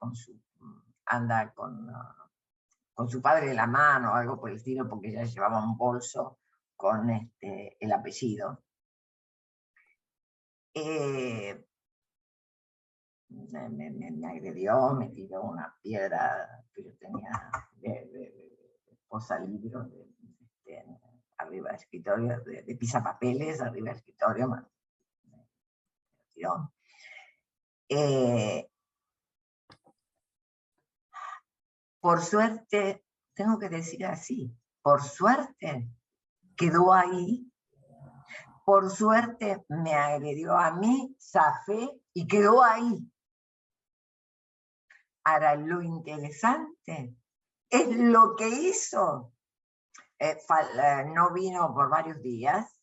anda con su padre de la mano, algo por el estilo, porque ella llevaba un bolso con el apellido. Me agredió, me tiró una piedra que yo tenía de posalibros arriba del escritorio, de pisapapeles arriba del escritorio, me tiró. Por suerte tengo que decir así, por suerte quedó ahí, por suerte me agredió a mí, zafé y quedó ahí. Ahora, lo interesante es lo que hizo. No vino por varios días.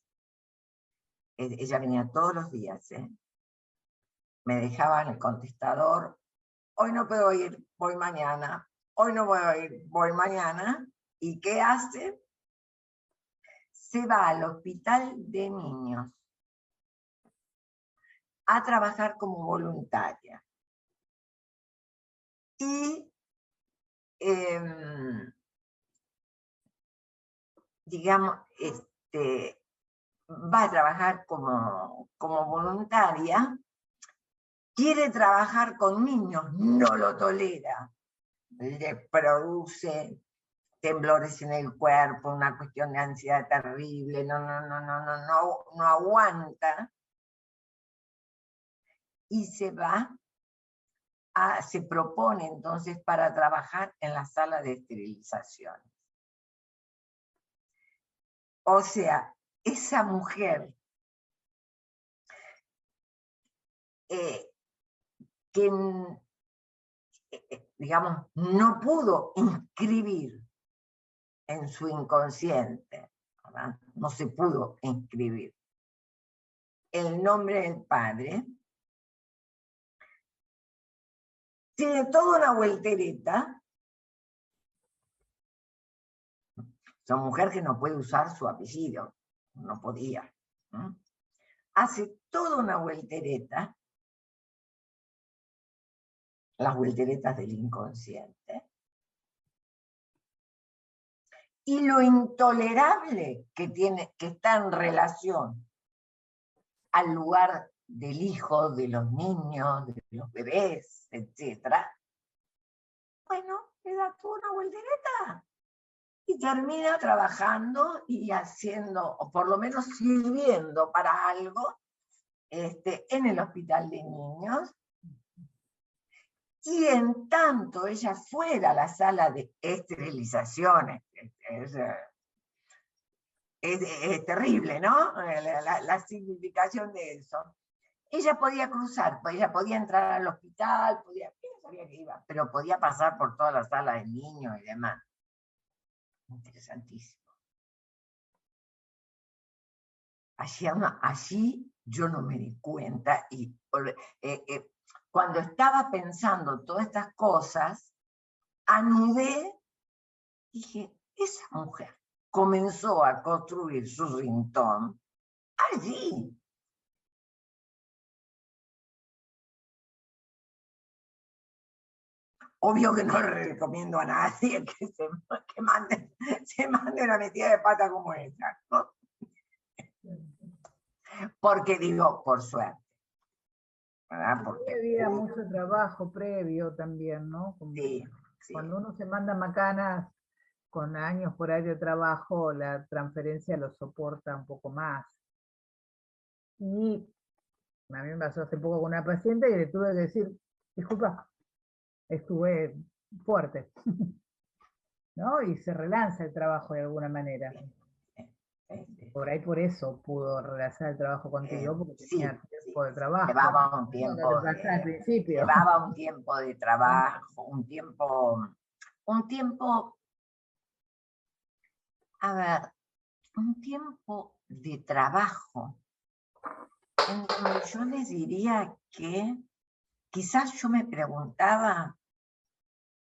Ella venía todos los días. Me dejaba en el contestador. Hoy no puedo ir, voy mañana. Hoy no puedo ir, voy mañana. ¿Y qué hace? Se va al hospital de niños a trabajar como voluntaria. Y digamos, va a trabajar como voluntaria, quiere trabajar con niños, no lo tolera, le produce temblores en el cuerpo, una cuestión de ansiedad terrible, no aguanta, y se propone entonces para trabajar en la sala de esterilización. O sea, esa mujer que, digamos, no pudo inscribir en su inconsciente, ¿verdad? No se pudo inscribir el nombre del padre, tiene toda una vueltereta. Son mujer que no puede usar su apellido, no podía. Hace toda una vueltereta, las vuelteretas del inconsciente, y lo intolerable que está en relación al lugar del hijo, de los niños, de los bebés, etc. Bueno, le da toda una voltereta y termina trabajando y haciendo, o por lo menos sirviendo para algo, en el hospital de niños. Y en tanto ella fuera a la sala de esterilización, es terrible, ¿no? La significación de eso. Ella podía cruzar, ella podía entrar al hospital, ella sabía que iba, pero podía pasar por toda la sala de niños y demás. Interesantísimo. Allí yo no me di cuenta y cuando estaba pensando todas estas cosas, anudé, dije, esa mujer comenzó a construir su rincón allí. Obvio que no le recomiendo a nadie que se mande una metida de pata como esa, ¿no? Porque digo, por suerte. ¿Verdad? Porque había mucho trabajo previo también, ¿no? Como sí. Cuando uno se manda macanas con años por ahí de trabajo, la transferencia lo soporta un poco más. Y a mí me pasó hace poco con una paciente y le tuve que decir, disculpa, estuve fuerte, ¿no? Y se relanza el trabajo de alguna manera. Por ahí por eso pudo relanzar el trabajo contigo, porque tenía tiempo de trabajo. Llevaba un tiempo al principio. Llevaba un tiempo de trabajo, un tiempo de trabajo en donde yo les diría que quizás yo me preguntaba,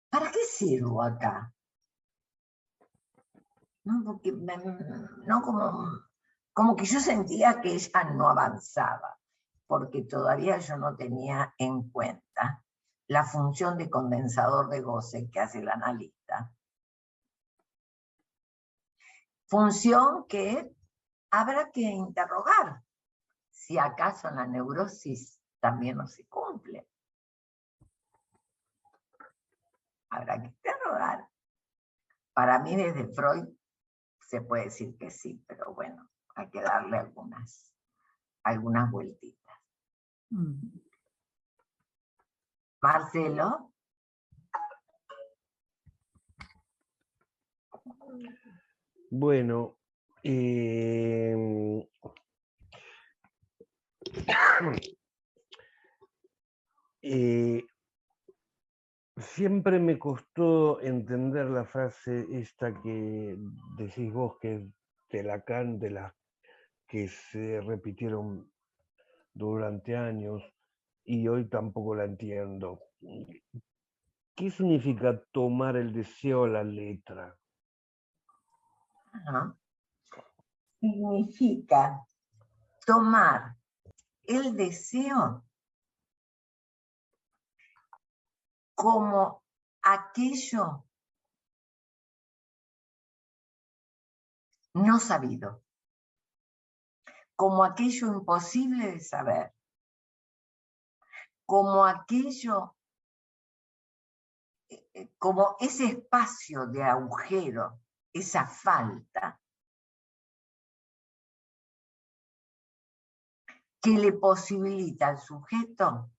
¿para qué sirvo acá? ¿No? Porque como que yo sentía que ella no avanzaba, porque todavía yo no tenía en cuenta la función de condensador de goce que hace el analista. Función que habrá que interrogar si acaso en la neurosis también no se cumple. Habrá que interrogar. Para mí desde Freud se puede decir que sí, pero bueno, hay que darle algunas vueltitas. Marcelo. Bueno, siempre me costó entender la frase esta que decís vos, que es de Lacan, de las que se repitieron durante años, y hoy tampoco la entiendo. ¿Qué significa tomar el deseo a la letra? Significa tomar el deseo como aquello no sabido, como aquello imposible de saber, como aquello, como ese espacio de agujero, esa falta que le posibilita al sujeto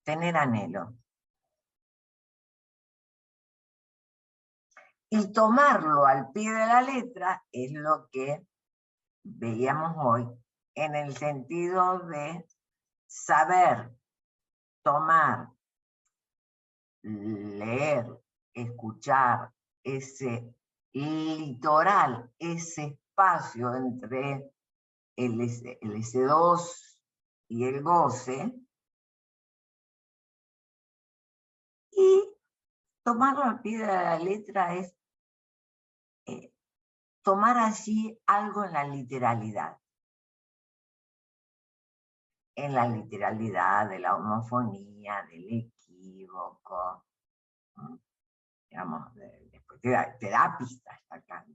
tener anhelo. Y tomarlo al pie de la letra es lo que veíamos hoy, en el sentido de saber tomar, leer, escuchar ese litoral, ese espacio entre el S2 y el goce, y tomarlo al pie de la letra es tomar allí algo en la literalidad de la homofonía, del equívoco, digamos, después te da pistas acá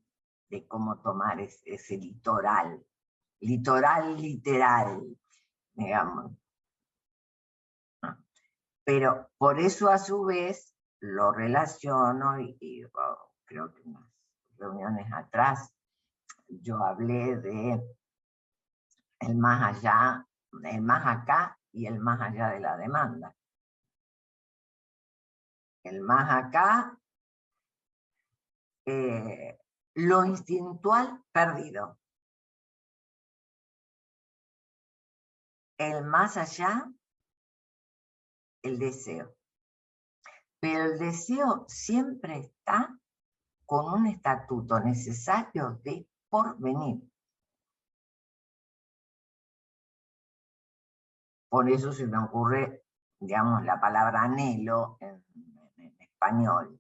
de cómo tomar ese litoral literal, digamos. Pero por eso a su vez lo relaciono y creo que unas reuniones atrás yo hablé de el más allá, el más acá y el más allá de la demanda. El más acá, lo instintual perdido. El más allá, el deseo. Pero el deseo siempre está con un estatuto necesario de porvenir. Por eso se me ocurre, digamos, la palabra anhelo en español.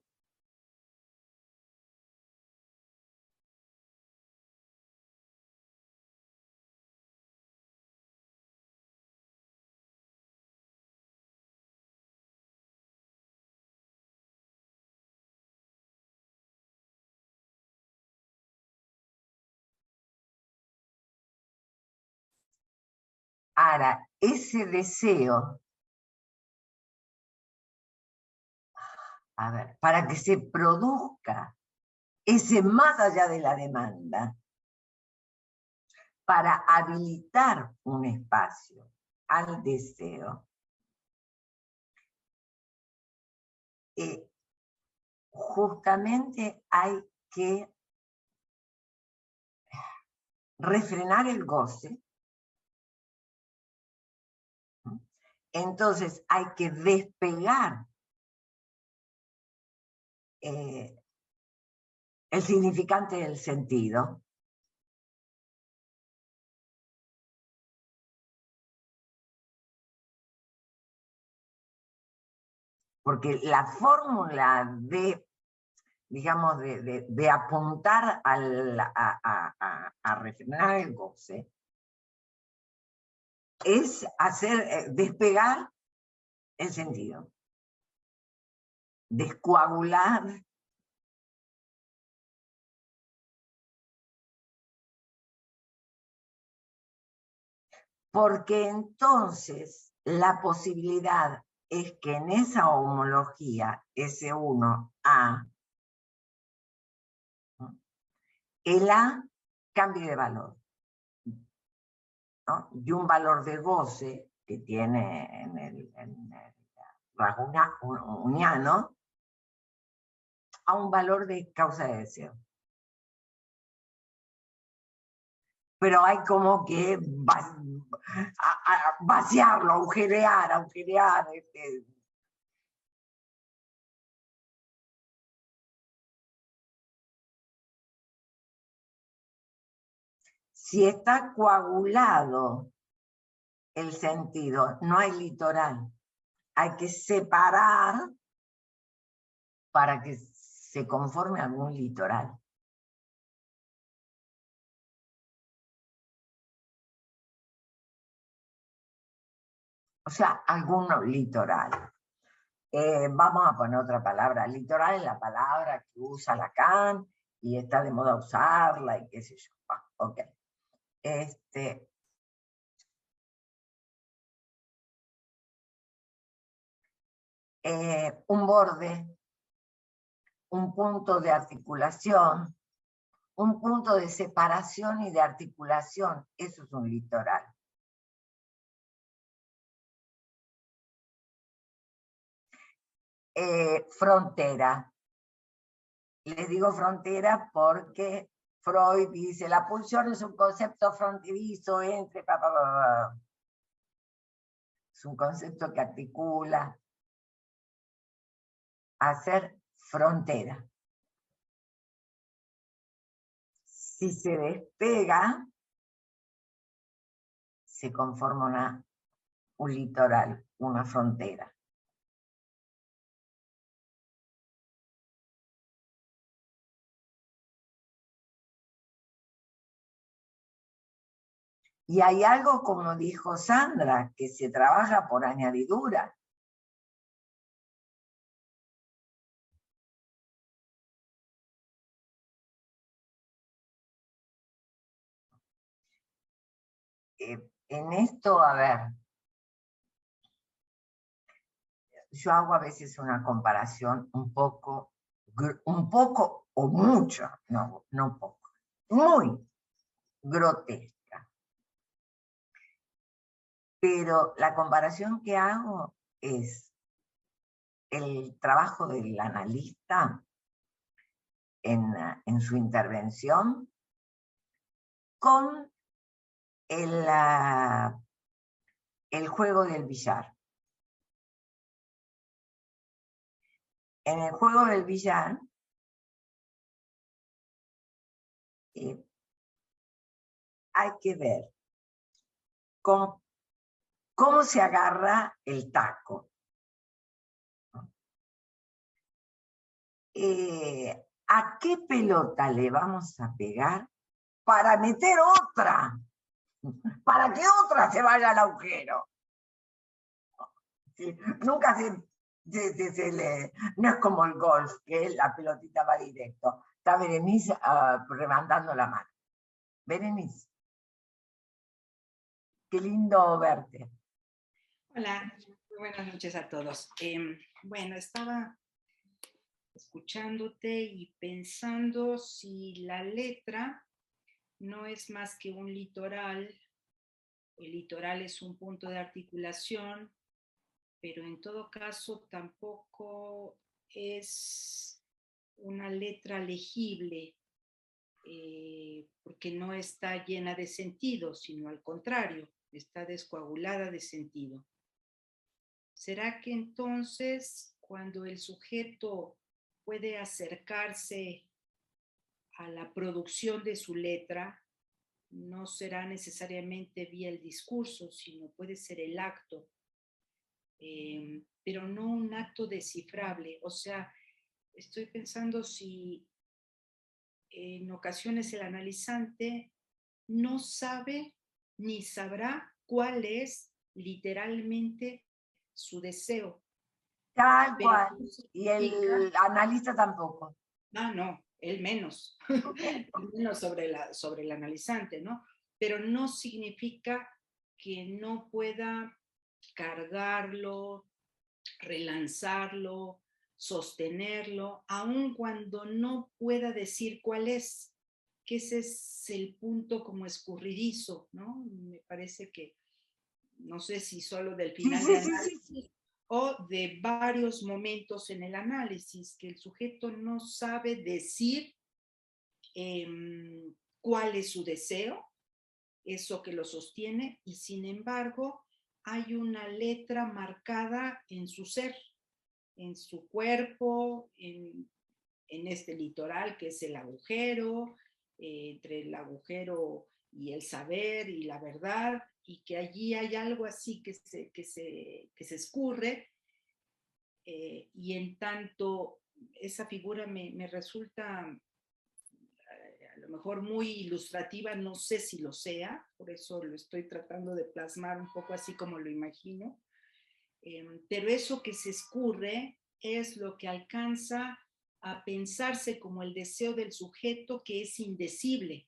Ahora, ese deseo, a ver, para que se produzca ese más allá de la demanda, para habilitar un espacio al deseo, justamente hay que refrenar el goce. Entonces hay que despegar el significante del sentido. Porque la fórmula de, digamos, de apuntar a refrenar el goce es hacer despegar el sentido, descoagular porque entonces la posibilidad es que en esa homología S1A, el A cambie de valor, ¿no? Y un valor de goce que tiene en el rasgo uniano a un valor de causa de deseo. pero hay como que vaciarlo, agujerear. Si está coagulado el sentido, no hay litoral. Hay que separar para que se conforme algún litoral. O sea, algún litoral. Vamos a poner otra palabra. Litoral es la palabra que usa Lacan y está de moda usarla y qué sé yo. Ok. Un borde, un punto de articulación, un punto de separación y de articulación, eso es un litoral. Frontera. Les digo frontera porque Freud dice, la pulsión es un concepto fronterizo entre... Es un concepto que articula. Hacer frontera. Si se despega, se conforma un litoral, una frontera. Y hay algo, como dijo Sandra, que se trabaja por añadidura. En esto, a ver, yo hago a veces una comparación un poco o mucho, no poco, muy grotesca. Pero la comparación que hago es el trabajo del analista en su intervención con el juego del billar. En el juego del billar hay que ver cómo se agarra el taco. ¿A qué pelota le vamos a pegar para meter otra? Para que otra se vaya al agujero. Sí, nunca se le... No es como el golf, que la pelotita va directo. Está Berenice levantando la mano. Berenice, qué lindo verte. Hola, muy buenas noches a todos. Bueno, estaba escuchándote y pensando si la letra no es más que un litoral. El litoral es un punto de articulación, pero en todo caso tampoco es una letra legible, porque no está llena de sentido, sino al contrario, está descoagulada de sentido. ¿Será que entonces cuando el sujeto puede acercarse a la producción de su letra, no será necesariamente vía el discurso, sino puede ser el acto, pero no un acto descifrable? O sea, estoy pensando si en ocasiones el analizante no sabe ni sabrá cuál es literalmente su deseo. Tal Pero cual. no Y el analista tampoco. no, él menos, el menos sobre el analizante, ¿no? Pero no significa que no pueda cargarlo, relanzarlo, sostenerlo, aun cuando no pueda decir cuál es, que ese es el punto como escurridizo, ¿no? Me parece que, no sé si solo del final de análisis o de varios momentos en el análisis, que el sujeto no sabe decir cuál es su deseo, eso que lo sostiene, y sin embargo hay una letra marcada en su ser, en su cuerpo, en este litoral que es el agujero, entre el agujero y el saber y la verdad, y que allí hay algo así que se escurre, y en tanto esa figura me resulta a lo mejor muy ilustrativa, no sé si lo sea, por eso lo estoy tratando de plasmar un poco así como lo imagino, pero eso que se escurre es lo que alcanza a pensarse como el deseo del sujeto, que es indecible.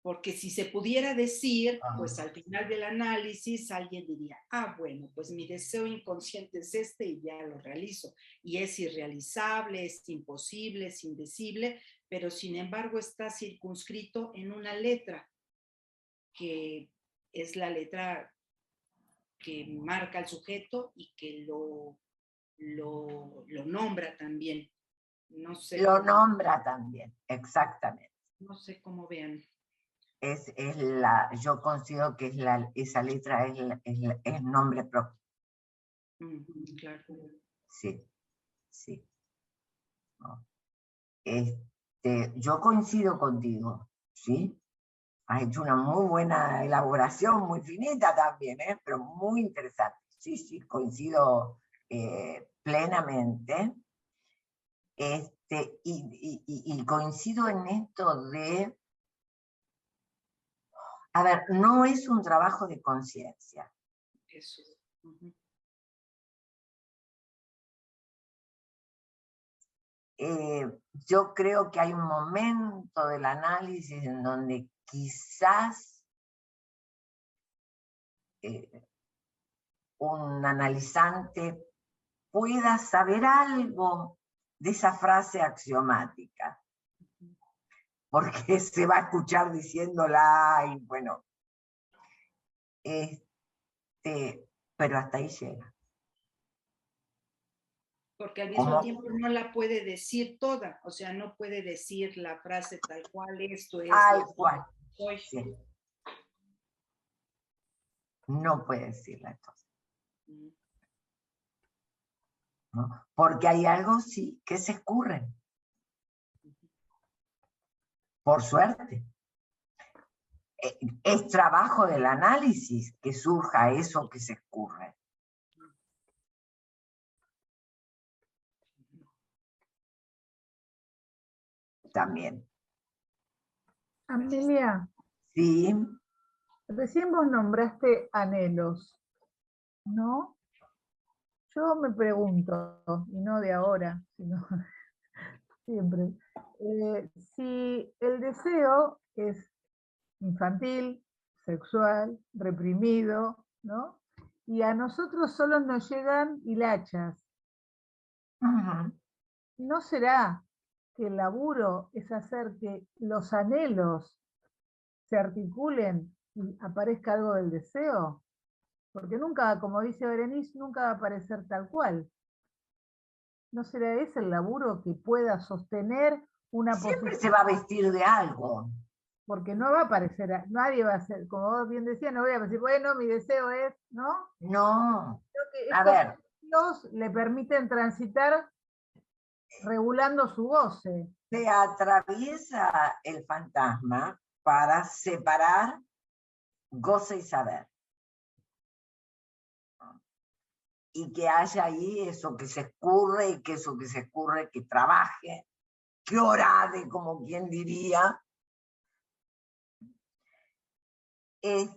Porque si se pudiera decir, pues al final del análisis alguien diría, ah, bueno, pues mi deseo inconsciente es este y ya lo realizo. Y es irrealizable, es imposible, es indecible, pero sin embargo está circunscrito en una letra, que es la letra que marca al sujeto y que lo nombra también. No sé Lo cómo, nombra también, exactamente. no sé cómo vean. Yo considero que esa letra es nombre propio. Claro. Sí, sí. ¿No? Yo coincido contigo, ¿sí? Has hecho una muy buena elaboración, muy finita también, pero muy interesante. Sí, sí, coincido plenamente. Y coincido en esto de, a ver, no es un trabajo de conciencia. Eso. Yo creo que hay un momento del análisis en donde quizás un analizante pueda saber algo de esa frase axiomática, porque se va a escuchar diciéndola y bueno, pero hasta ahí llega. Porque al mismo ¿Cómo? tiempo no la puede decir toda, o sea, no puede decir la frase tal cual, esto es. Tal cual. Soy. Sí. No puede decirla entonces. ¿No? Porque hay algo, sí, que se escurre. Por suerte. Es trabajo del análisis que surja eso que se escurre. También. Amelia, Sí. recién vos nombraste anhelos, ¿no? Yo me pregunto, y no de ahora, sino siempre, si el deseo es infantil, sexual, reprimido, ¿no? Y a nosotros solo nos llegan hilachas. Uh-huh. ¿No será que el laburo es hacer que los anhelos se articulen y aparezca algo del deseo? Porque nunca, como dice Berenice, nunca va a aparecer tal cual. ¿No será ese el laburo que pueda sostener una Siempre posición? se va a vestir de algo. Porque no va a aparecer, nadie va a ser, como vos bien decías, no voy a decir, bueno, mi deseo es, ¿no? No. Creo que A estos ver. deseos le permiten transitar regulando su goce. Se atraviesa el fantasma para separar goce y saber. Y que haya ahí eso que se escurre y que eso que se escurre que trabaje, que orade, como quien diría. Y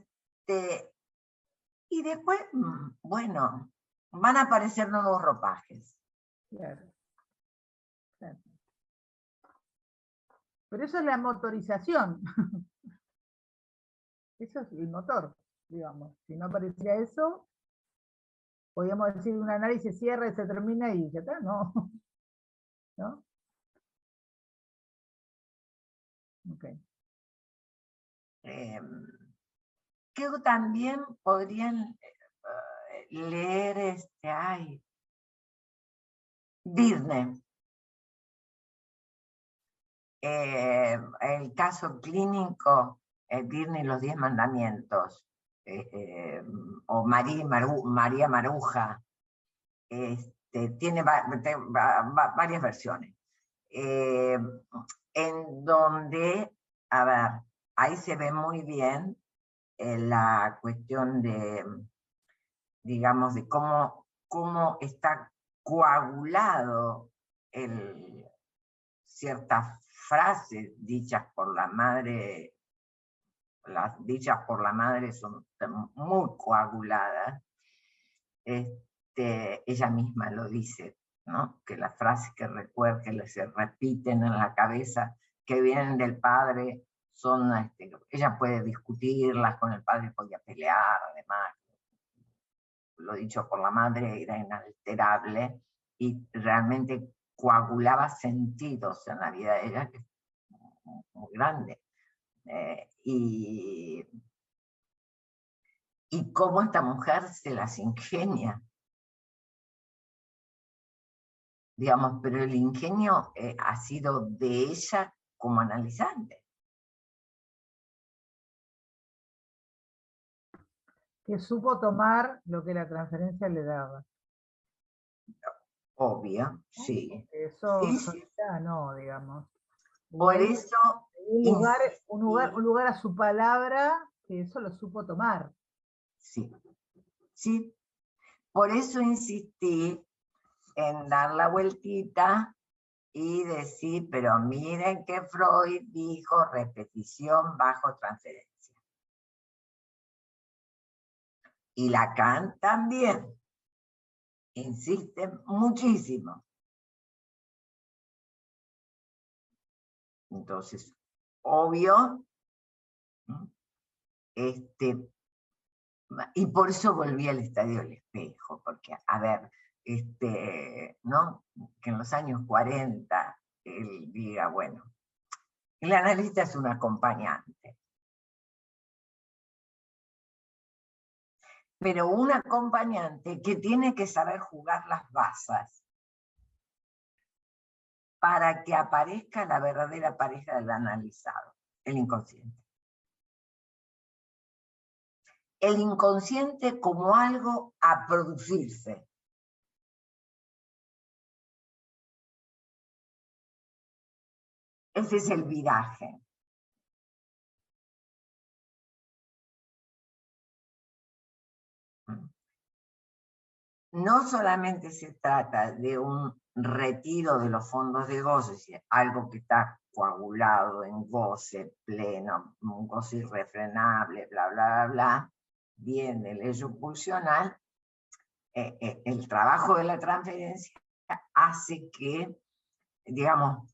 después, bueno, van a aparecer nuevos ropajes. Claro. Claro. Pero eso es la motorización. Eso es el motor, digamos. Si no apareciera eso, podríamos decir un análisis cierra y se termina y ya está, no. ¿No? Okay. Que también podrían leer Virne. El caso clínico Dirne y los 10 mandamientos, o María Maruja, tiene varias versiones, en donde, a ver, ahí se ve muy bien la cuestión de, digamos, de cómo está coagulado ciertas frases dichas por la madre. Las dichas por la madre son muy coaguladas. Ella misma lo dice, ¿no? Que las frases que recuerda, que se repiten en la cabeza, que vienen del padre, son, ella puede discutirlas con el padre, podía pelear, además. Lo dicho por la madre era inalterable y realmente coagulaba sentidos en la vida de ella, que es muy grande. Y cómo esta mujer se las ingenia. Digamos, pero el ingenio ha sido de ella como analizante. Que supo tomar lo que la transferencia le daba. Obvio, sí. Porque eso Sí, solita no, digamos. Por eso... Un lugar a su palabra, que eso lo supo tomar. Sí, sí. Por eso insistí en dar la vueltita y decir, pero miren que Freud dijo repetición bajo transferencia. Y Lacan también insiste muchísimo. Entonces, obvio, y por eso volví al Estadio del Espejo, porque, a ver, ¿no? Que en los años 40 él diga, bueno, el analista es un acompañante. Pero un acompañante que tiene que saber jugar las bazas para que aparezca la verdadera pareja del analizado, el inconsciente. El inconsciente como algo a producirse. Ese es el viraje. No solamente se trata de un retiro de los fondos de goce, algo que está coagulado en goce pleno, un goce irrefrenable, bla, bla, bla, bla, viene el hecho pulsional, el trabajo de la transferencia hace que, digamos,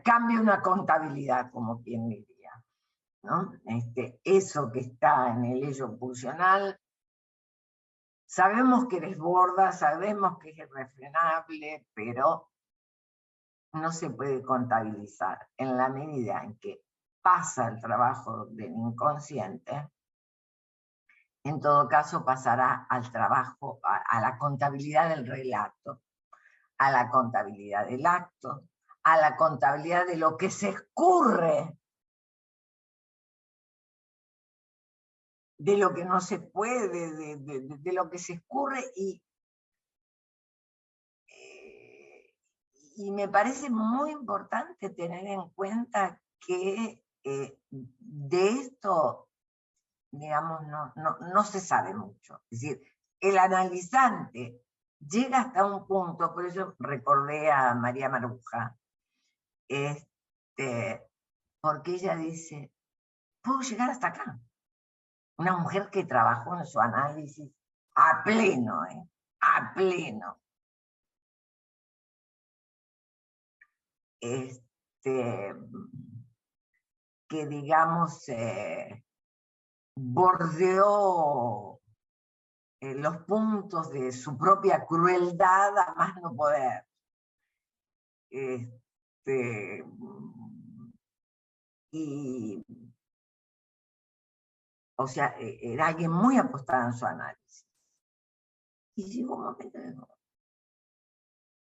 cambie una contabilidad, como quien diría, ¿no? Eso que está en el hecho pulsional, sabemos que desborda, sabemos que es irrefrenable, pero no se puede contabilizar en la medida en que pasa el trabajo del inconsciente. En todo caso pasará al trabajo, a la contabilidad del relato, a la contabilidad del acto, a la contabilidad de lo que se escurre, de lo que no se puede, de lo que se escurre, y me parece muy importante tener en cuenta que de esto, digamos, no se sabe mucho. Es decir, el analizante llega hasta un punto, por eso recordé a María Maruja, porque ella dice, puedo llegar hasta acá. Una mujer que trabajó en su análisis a pleno, a pleno. Que digamos bordeó los puntos de su propia crueldad a más no poder. Y, o sea, era alguien muy apostado en su análisis. Y llegó un momento de digo,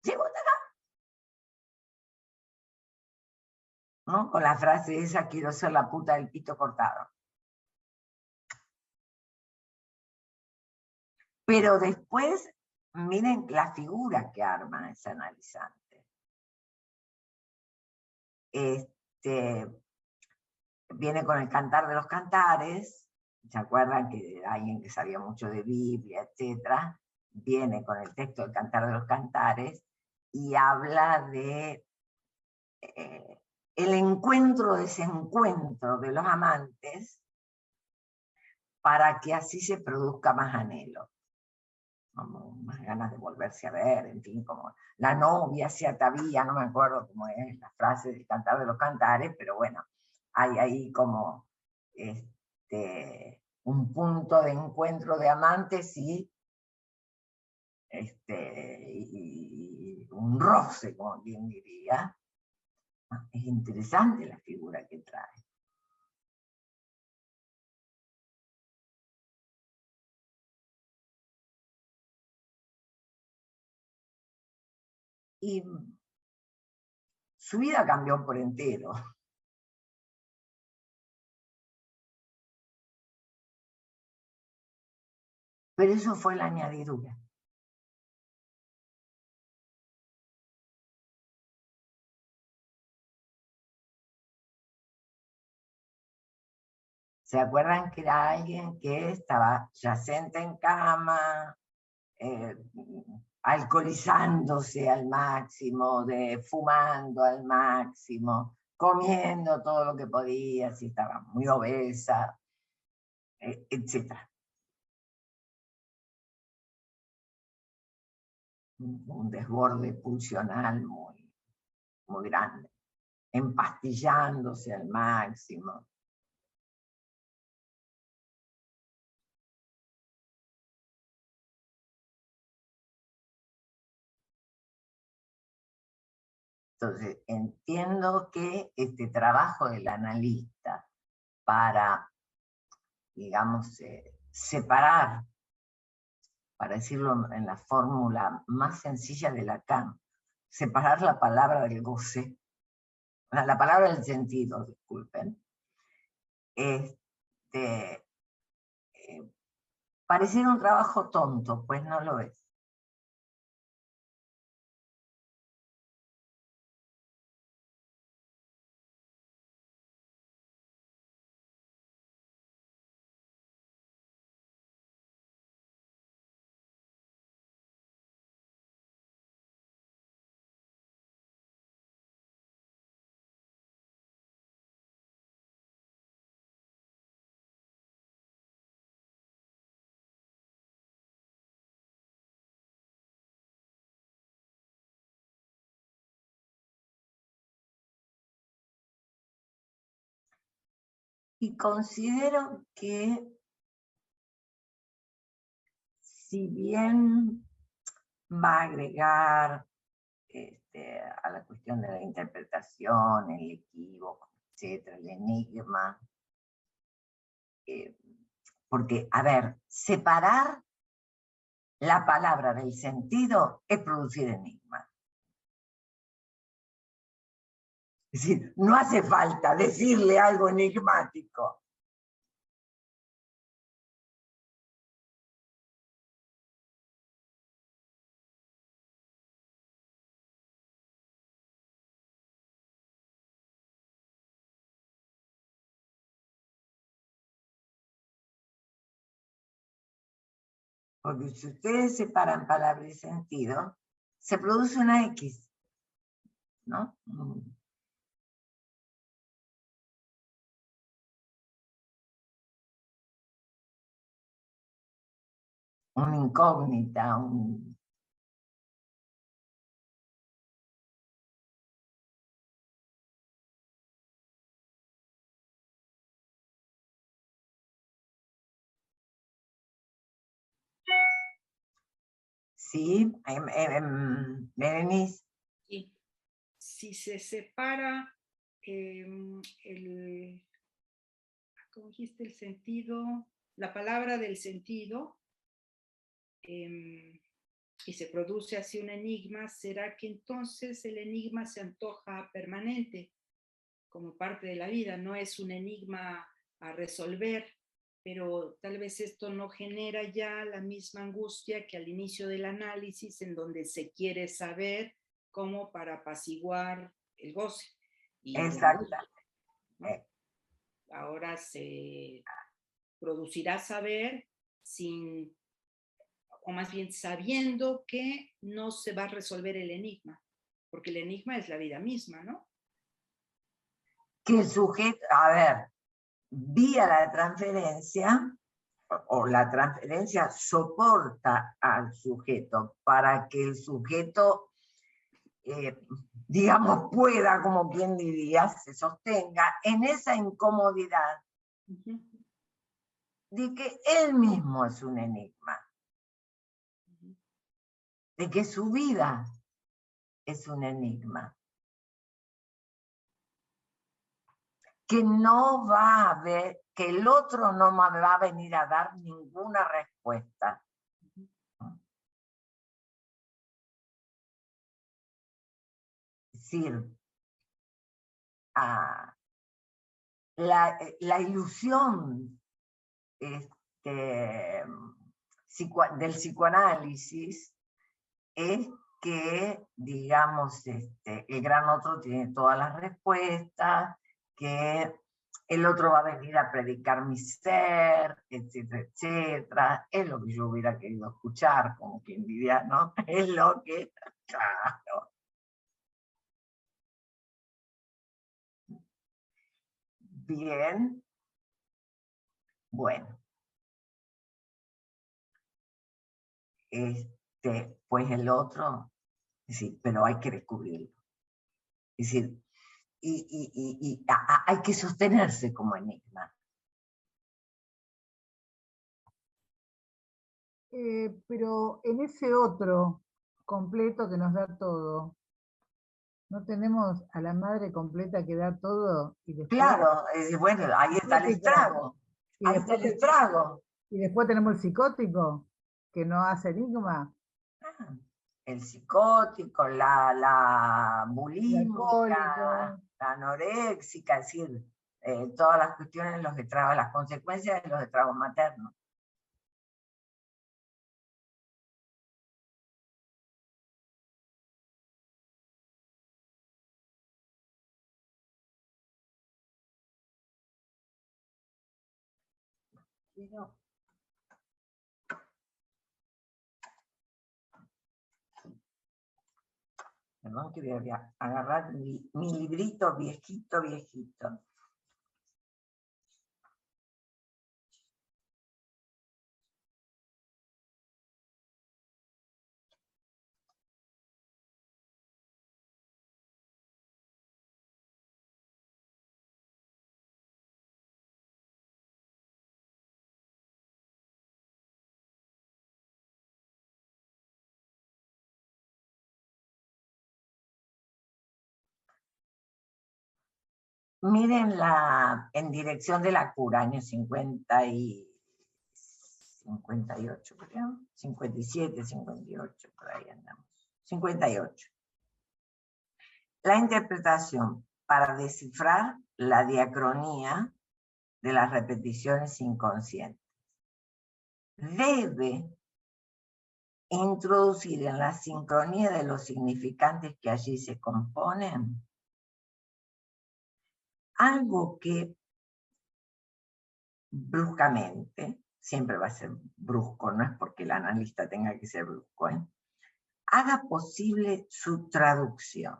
llegó hasta acá. ¿no? Con la frase esa, quiero ser la puta del pito cortado. Pero después, miren la figura que arma ese analizante. Viene con el Cantar de los Cantares, ¿se acuerdan que alguien que sabía mucho de Biblia, etcétera? Viene con el texto del Cantar de los Cantares y habla de el encuentro-desencuentro de los amantes para que así se produzca más anhelo, como más ganas de volverse a ver, en fin, como la novia se atavía, no me acuerdo cómo es la frase del Cantar de los Cantares, pero bueno, hay ahí como un punto de encuentro de amantes y un roce, como quien diría. Es interesante la figura que trae. Y su vida cambió por entero. Pero eso fue la añadidura. ¿Se acuerdan que era alguien que estaba yacente en cama, alcoholizándose al máximo, fumando al máximo, comiendo todo lo que podía, si estaba muy obesa, etc. Un desborde pulsional muy, muy grande, empastillándose al máximo. Entonces, entiendo que este trabajo del analista para, digamos, separar, para decirlo en la fórmula más sencilla de Lacan, separar la palabra del goce, la palabra del sentido, disculpen, pareciera un trabajo tonto, pues no lo es. Y considero que, si bien va a agregar a la cuestión de la interpretación, el equívoco, etcétera, el enigma, porque, a ver, separar la palabra del sentido es producir enigma. Es decir, no hace falta decirle algo enigmático. Porque si ustedes separan palabra y sentido, se produce una X, ¿no? Una incógnita, Sí, Berenice. Sí. Si se separa ¿cómo dijiste? El sentido, la palabra del sentido, y se produce así un enigma, ¿será que entonces el enigma se antoja permanente? como parte de la vida, no es un enigma a resolver, pero tal vez esto no genera ya la misma angustia que al inicio del análisis, en donde se quiere saber cómo para apaciguar el goce. Y Exacto. ¿no? Ahora se producirá saber sin, o más bien sabiendo que no se va a resolver el enigma, porque el enigma es la vida misma, ¿no? Que el sujeto, a ver, vía la transferencia, o la transferencia soporta al sujeto para que el sujeto, digamos, pueda, como quien diría, se sostenga en esa incomodidad de que él mismo es un enigma, de que su vida es un enigma, que no va a ver, que el otro no me va a venir a dar ninguna respuesta. Es decir, la ilusión del psicoanálisis es que, digamos, el gran otro tiene todas las respuestas, que el otro va a venir a predicar mi ser, etcétera, etcétera. Es lo que yo hubiera querido escuchar, como quien diría, ¿no? Es lo que, claro. Bien. Bueno. Pues el otro, es decir, pero hay que descubrirlo. Es decir, hay que sostenerse como enigma. Pero en ese otro completo que nos da todo, ¿no tenemos a la madre completa que da todo? Y después, Claro, bueno, ahí está el estrago. Y Ahí está después, el estrago. y después tenemos el psicótico, que no hace enigma. El psicótico, la bulímica, Alcohólico. la anoréxica, es decir, todas las cuestiones, los estragos, las consecuencias de los estragos maternos. Perdón que voy a agarrar mi librito viejito, viejito. Miren en dirección de la cura, años 58, creo, 57, 58, por ahí andamos. 58. La interpretación para descifrar la diacronía de las repeticiones inconscientes. Debe introducir en la sincronía de los significantes que allí se componen algo que bruscamente, siempre va a ser brusco, no es porque el analista tenga que ser brusco, haga posible su traducción.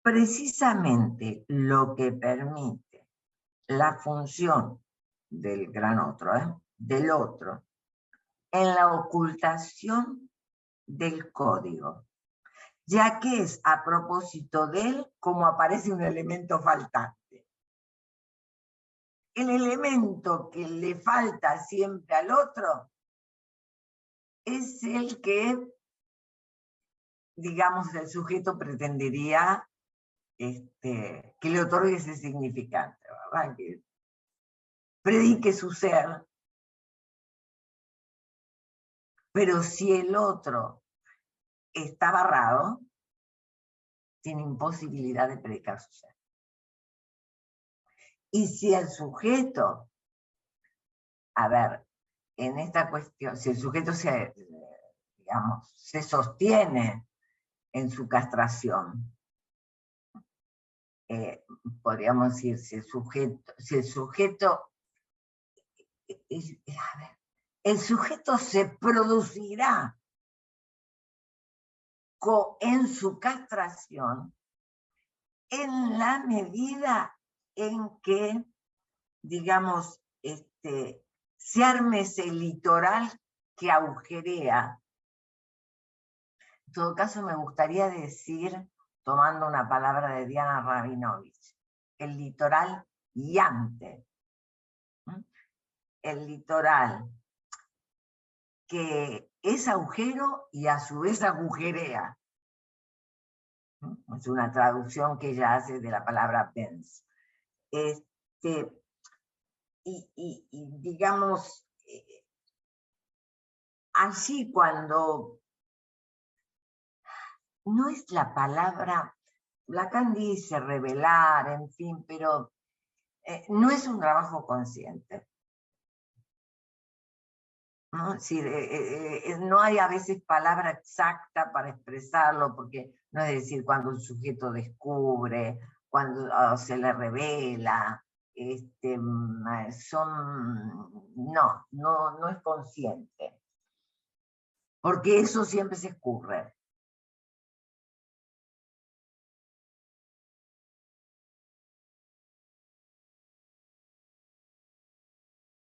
Precisamente lo que permite la función del gran otro, del otro, en la ocultación del código, ya que es a propósito de él como aparece un elemento faltante. El elemento que le falta siempre al otro es el que, digamos, el sujeto pretendería que le otorgue ese significante, ¿verdad? Que predique su ser, pero si el otro está barrado, tiene imposibilidad de predicar su ser. Y si el sujeto, a ver, en esta cuestión, si el sujeto digamos, se sostiene en su castración, podríamos decir, si el sujeto se producirá en su castración en la medida en que, digamos, se arme ese litoral que agujerea. En todo caso, me gustaría decir, tomando una palabra de Diana Rabinovich, el litoral llante. El litoral que es agujero y a su vez agujerea. Es una traducción que ella hace de la palabra Benz. Y digamos, allí cuando no es la palabra, Lacan dice revelar, en fin, pero no es un trabajo consciente. ¿No? Sí, no hay a veces palabra exacta para expresarlo, porque no es decir cuando un sujeto descubre, cuando se le revela, no es consciente, porque eso siempre se escurre.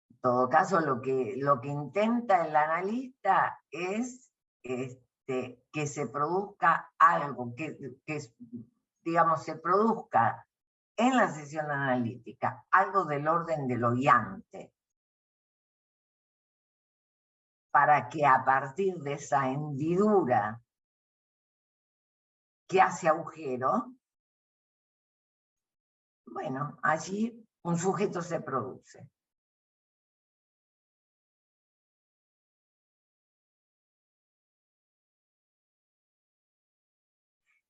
En todo caso, lo que intenta el analista es que se produzca algo, que digamos, se produzca en la sesión analítica algo del orden de lo llante, para que a partir de esa hendidura que hace agujero, bueno, allí un sujeto se produce.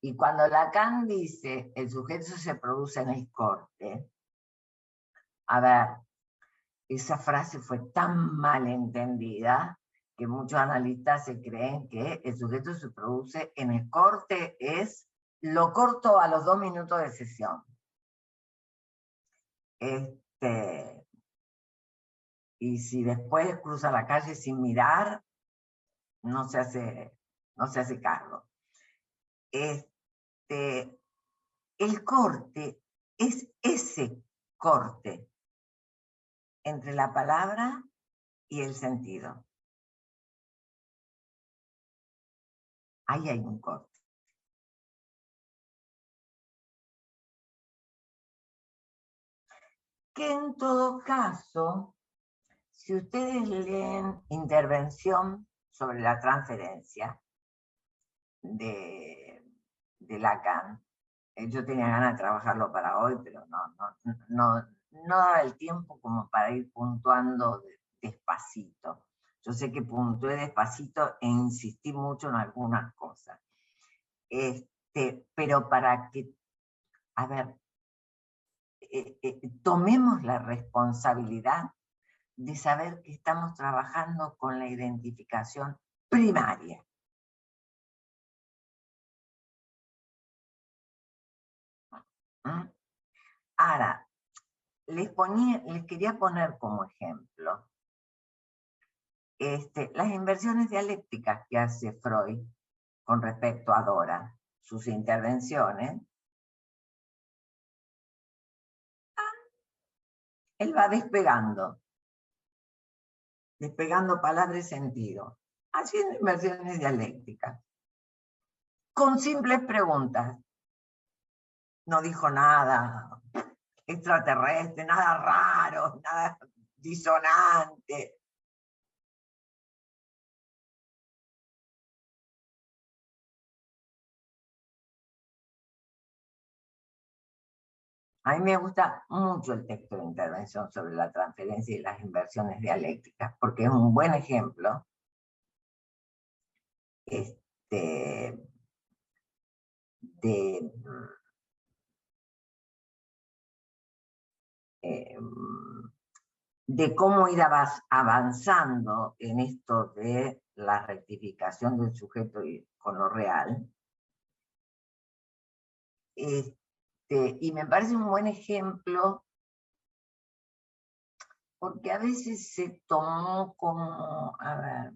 Y cuando Lacan dice el sujeto se produce en el corte, a ver, esa frase fue tan mal entendida que muchos analistas se creen que el sujeto se produce en el corte, es lo corto a los 2 minutos de sesión. Y si después cruza la calle sin mirar, no se hace cargo. El corte es ese corte entre la palabra y el sentido. Ahí hay un corte. Que en todo caso, si ustedes leen Intervención sobre la transferencia de Lacan, yo tenía ganas de trabajarlo para hoy, pero no daba el tiempo como para ir puntuando despacito. Yo sé que puntué despacito e insistí mucho en algunas cosas. Pero para que, a ver, tomemos la responsabilidad de saber que estamos trabajando con la identificación primaria. Ahora, les quería poner como ejemplo las inversiones dialécticas que hace Freud con respecto a Dora, sus intervenciones. Él va despegando palabra y sentido, haciendo inversiones dialécticas, con simples preguntas. No dijo nada extraterrestre, nada raro, nada disonante. A mí me gusta mucho el texto de Intervención sobre la transferencia y las inversiones dialécticas, porque es un buen ejemplo de cómo ir avanzando en esto de la rectificación del sujeto con lo real. Y me parece un buen ejemplo porque a veces se tomó como, a ver,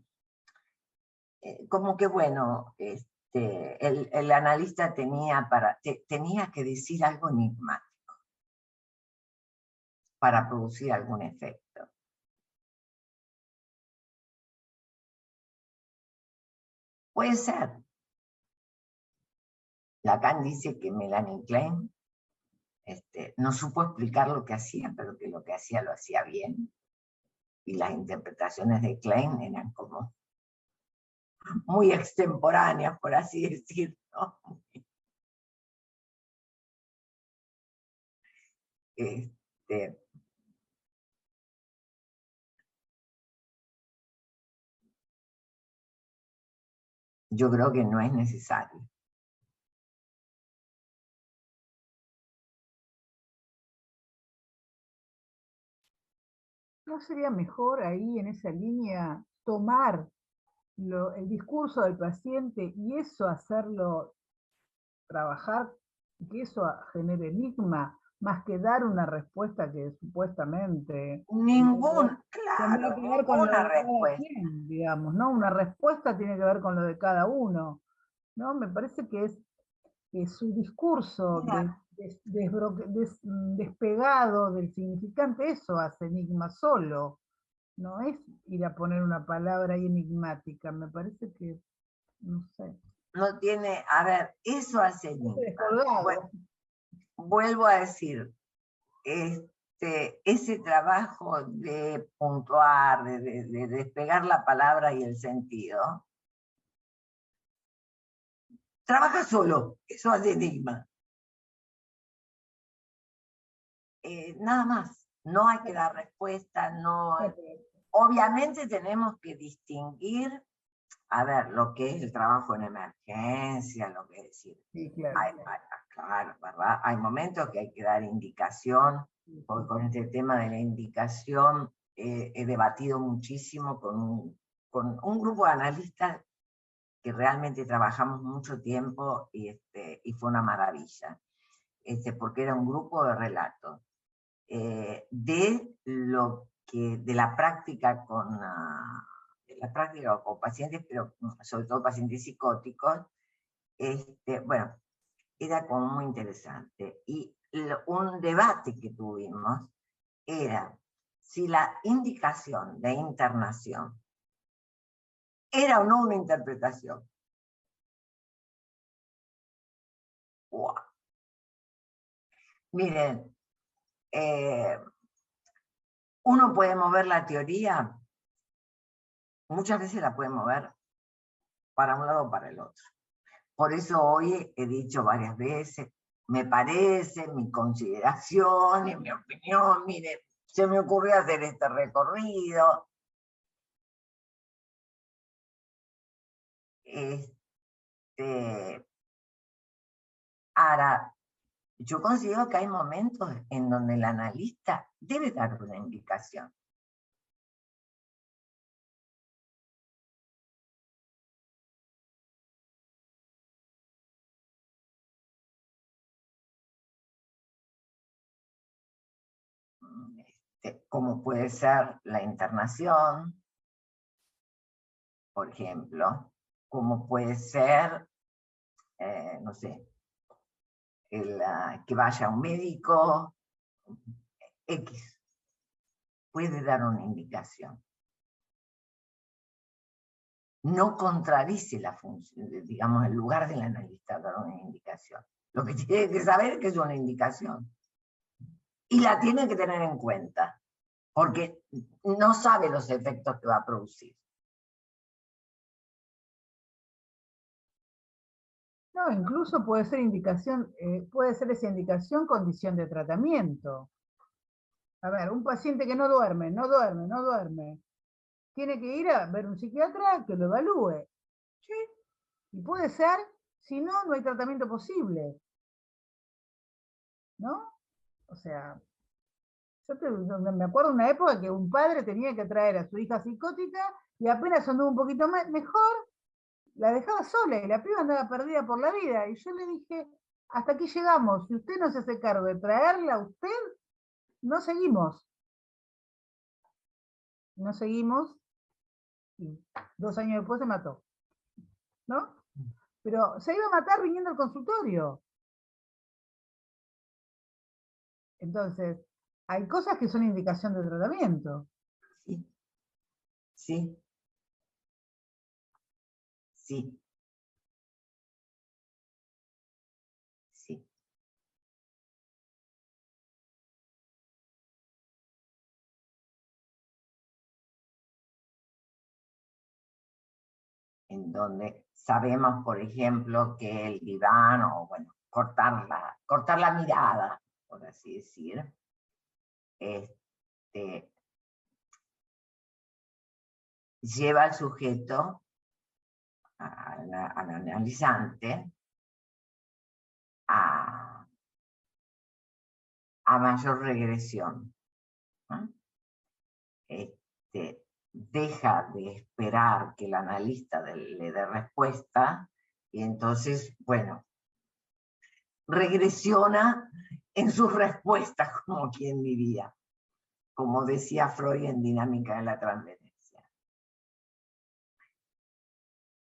como que bueno, el analista tenía que decir algo enigmático para producir algún efecto. Puede ser. Lacan dice que Melanie Klein no supo explicar lo que hacía, pero que lo que hacía lo hacía bien. Y las interpretaciones de Klein eran como muy extemporáneas, por así decirlo. Yo creo que no es necesario. ¿No sería mejor ahí en esa línea tomar el discurso del paciente y eso hacerlo trabajar, y que eso genere enigma, más que dar una respuesta que supuestamente Ninguna respuesta. quien, digamos, ¿no? Una respuesta tiene que ver con lo de cada uno, ¿no? Me parece que su discurso despegado del significante, eso hace enigma solo, no es ir a poner una palabra ahí enigmática, me parece que, no sé. No tiene, a ver, eso hace enigma. Bueno, vuelvo a decir, ese trabajo de puntuar, de despegar la palabra y el sentido, trabaja solo, eso hace enigma. Nada más, no hay que dar respuesta, no. Obviamente tenemos que distinguir, a ver, lo que es el trabajo en emergencia, lo que es decir. Sí, claro. Claro, ¿verdad? Hay momentos que hay que dar indicación, porque con este tema de la indicación he debatido muchísimo con un grupo de analistas que realmente trabajamos mucho tiempo y fue una maravilla, porque era un grupo de relatos de la práctica con pacientes, pero sobre todo pacientes psicóticos. Bueno, era como muy interesante. Y un debate que tuvimos era si la indicación de internación era o no una interpretación. Wow. Miren, uno puede mover la teoría, muchas veces la puede mover para un lado o para el otro. Por eso hoy he dicho varias veces, me parece, mi consideración y mi opinión, mire, se me ocurrió hacer este recorrido. Ahora, yo considero que hay momentos en donde el analista debe dar una indicación. Como puede ser la internación, por ejemplo, como puede ser, no sé, que vaya a un médico, X, puede dar una indicación. No contradice la función, digamos, el lugar del analista dar una indicación. Lo que tiene que saber es que es una indicación. Y la tiene que tener en cuenta, porque no sabe los efectos que va a producir. No, incluso puede ser indicación, puede ser esa indicación condición de tratamiento. A ver, un paciente que no duerme, tiene que ir a ver un psiquiatra que lo evalúe. ¿Sí? Y puede ser Si no, no hay tratamiento posible. ¿No? O sea, me acuerdo de una época que un padre tenía que traer a su hija psicótica y apenas anduvo un poquito mejor, la dejaba sola y la piba andaba perdida por la vida. Y yo le dije, hasta aquí llegamos, si usted no se hace cargo de traerla a usted, no seguimos. No seguimos y 2 años después se mató. ¿No? Pero se iba a matar viniendo al consultorio. Entonces, hay cosas que son indicación de tratamiento. Sí, sí, sí, sí. En donde sabemos, por ejemplo, que el diván, o bueno, cortar la mirada, por así decir, lleva al sujeto, al analizante, a mayor regresión, ¿no? Deja de esperar que el analista le dé respuesta y entonces, bueno, regresiona en sus respuestas, como quien diría, como decía Freud en Dinámica de la Transferencia.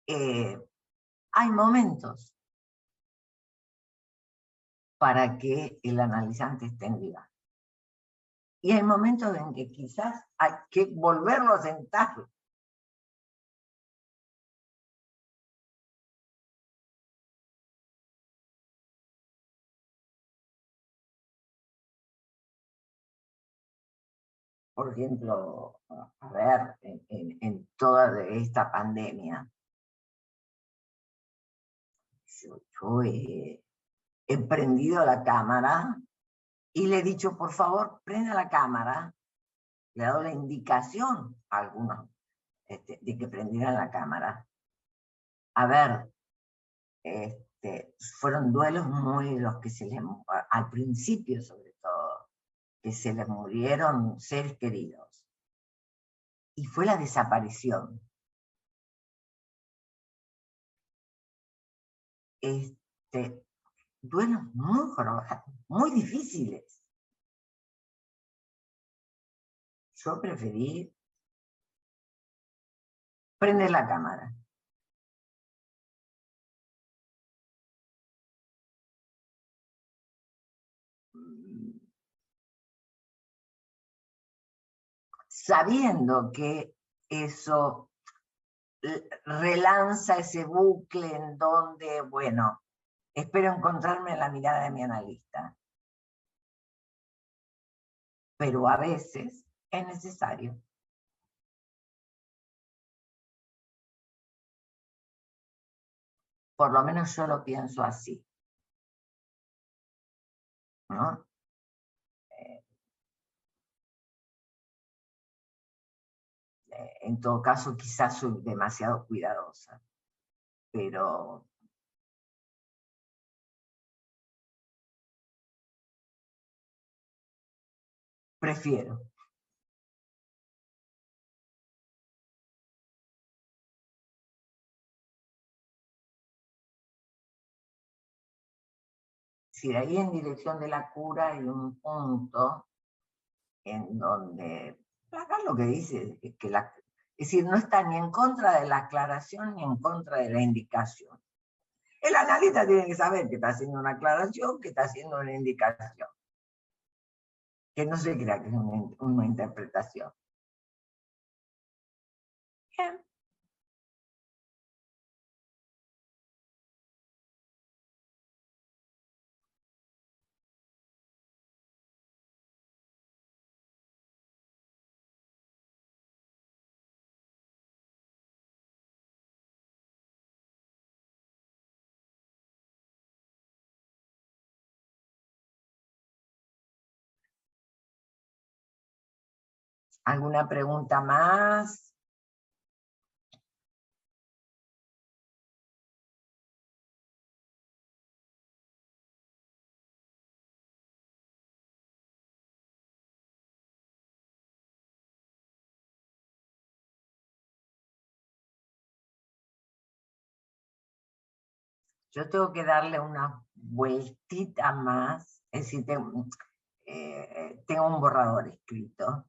Hay momentos para que el analizante esté en diván. Y hay momentos en que quizás hay que volverlo a sentar. Por ejemplo, a ver, en toda esta pandemia, yo he prendido la cámara y le he dicho, por favor, prenda la cámara. Le he dado la indicación a algunos de que prendieran la cámara. A ver, fueron duelos muy los que se les, al principio sobre todo, que se les murieron seres queridos. Y fue la desaparición. Duelos muy jorobados, muy difíciles. Yo preferí prender la cámara. Sabiendo que eso relanza ese bucle en donde, bueno, espero encontrarme en la mirada de mi analista. Pero a veces es necesario. Por lo menos yo lo pienso así, ¿no? En todo caso, quizás soy demasiado cuidadosa, pero prefiero. Si de ahí en dirección de la cura hay un punto en donde, acá lo que dice es que es decir, no está ni en contra de la aclaración ni en contra de la indicación. El analista tiene que saber que está haciendo una aclaración, que está haciendo una indicación. Que no se crea que es una interpretación. Bien. ¿Alguna pregunta más? yo tengo que darle una vueltita más, es decir, tengo un borrador escrito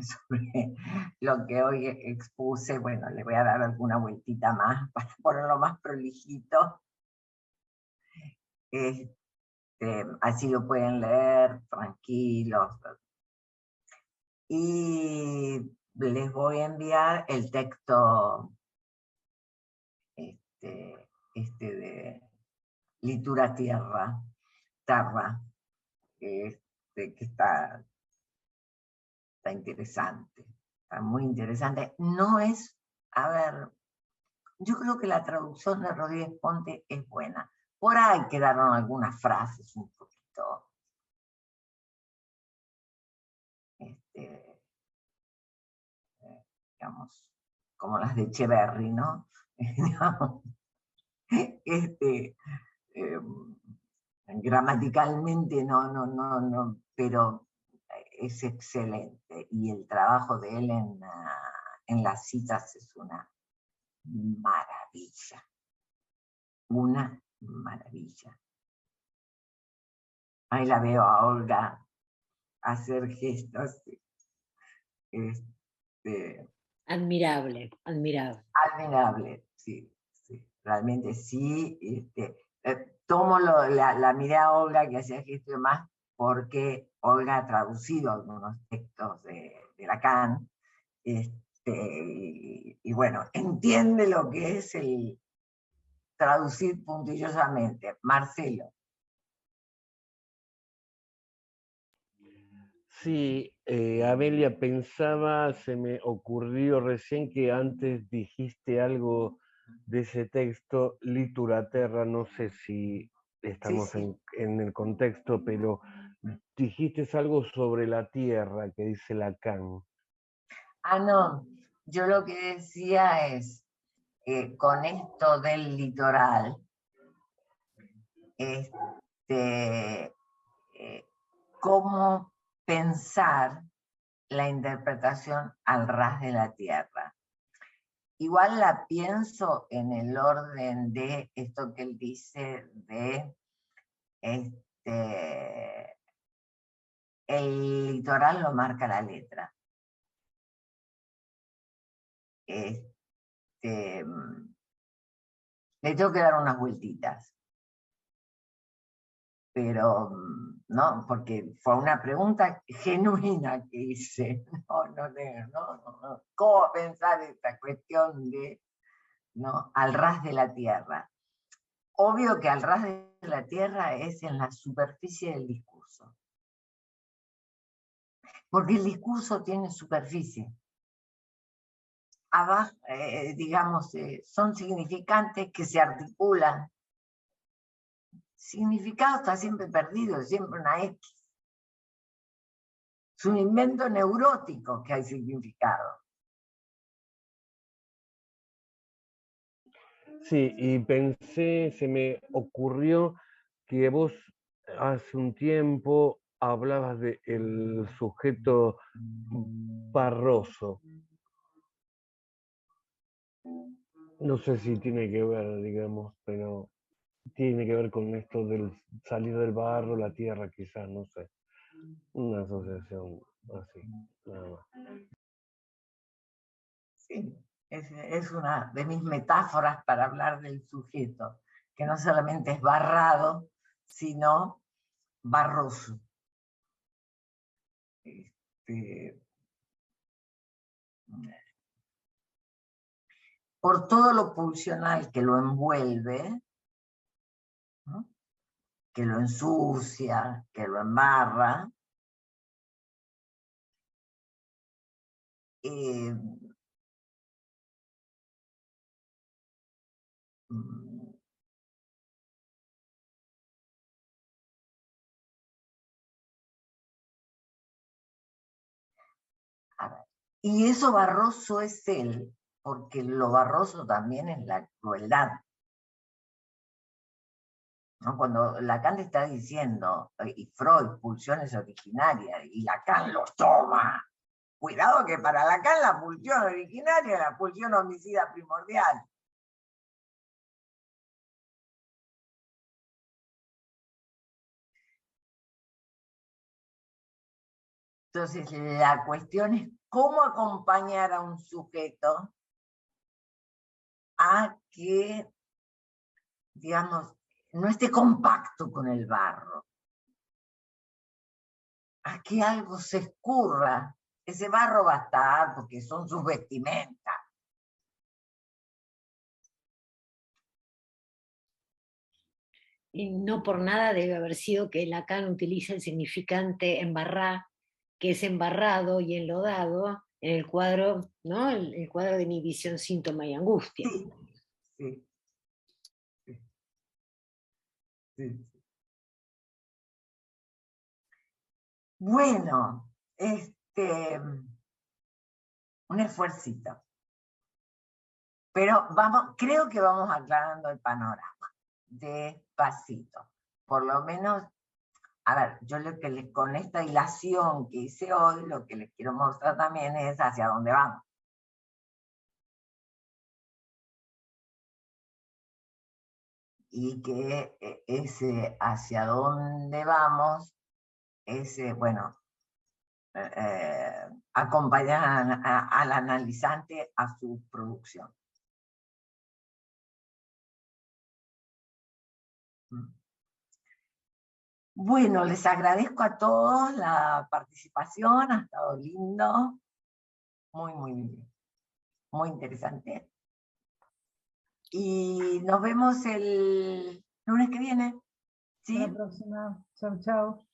sobre lo que hoy expuse. Bueno, le voy a dar alguna vueltita más para ponerlo más prolijito. Así lo pueden leer tranquilos. Y les voy a enviar el texto de Litura Terra, que está interesante, está muy interesante. No es, a ver, yo creo que la traducción de Rodríguez Ponte es buena. Por ahí quedaron algunas frases un poquito, digamos, como las de Echeverry, ¿no? Gramaticalmente no, pero es excelente. Y el trabajo de él en las citas es una maravilla. Una maravilla. Ahí la veo a Olga hacer gestos. Admirable, admirable. Admirable, sí, realmente sí. Tomo la mirada a Olga que hacía gestos más porque Olga ha traducido algunos textos de Lacan, y bueno, entiende lo que es el traducir puntillosamente. Marcelo. Sí, Amelia, pensaba, se me ocurrió recién que antes dijiste algo de ese texto, Litura Terra, no sé si estamos Sí. en el contexto, pero dijiste algo sobre la tierra que dice Lacan. No, yo lo que decía es, con esto del litoral, cómo pensar la interpretación al ras de la tierra. Igual la pienso en el orden de esto que él dice de el litoral lo marca la letra. Le tengo que dar unas vueltitas. Pero no, porque fue una pregunta genuina que hice. No. ¿Cómo pensar esta cuestión de, ¿no?, al ras de la tierra? Obvio que al ras de la tierra es en la superficie del discurso. Porque el discurso tiene superficie. Abajo, digamos, son significantes que se articulan. Significado está siempre perdido, siempre una X. Es un invento neurótico que hay significado. Sí, y pensé, se me ocurrió que vos hace un tiempo hablabas del sujeto barroso. No sé si tiene que ver, digamos, pero tiene que ver con esto del salir del barro, la tierra, quizás, no sé. Una asociación así, nada más. Sí, es una de mis metáforas para hablar del sujeto, que no solamente es barrado, sino barroso. Por todo lo pulsional que lo envuelve, ¿no?, que lo ensucia, que lo embarra, y eso barroso es él, porque lo barroso también es la crueldad. ¿No? Cuando Lacan está diciendo, y Freud, pulsiones originarias, y Lacan lo toma. Cuidado que para Lacan la pulsión originaria es la pulsión homicida primordial. Entonces, la cuestión es cómo acompañar a un sujeto a que, digamos, no esté compacto con el barro, a que algo se escurra. Ese barro va a estar porque son sus vestimentas. Y no por nada debe haber sido que Lacan utiliza el significante embarrar, que es embarrado y enlodado en el cuadro, ¿no? El cuadro de mi visión, síntoma y angustia. Sí, sí, sí, sí. Bueno, un esfuercito. Pero creo que vamos aclarando el panorama, despacito. Por lo menos, a ver, yo con esta hilación que hice hoy, lo que les quiero mostrar también es hacia dónde vamos. Y que ese hacia dónde vamos, bueno, acompañar al analizante a su producción. Bueno, les agradezco a todos la participación, ha estado lindo, muy interesante. Y nos vemos el lunes que viene. ¿Sí? Hasta la próxima. Chau, chau.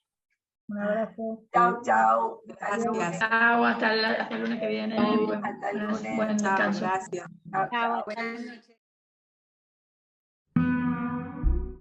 Un abrazo. Chau, chau. Gracias. Chao, hasta el lunes que viene. Hasta el lunes. Buen Chao, descanso. gracias. Chau, chau. Buenas noches.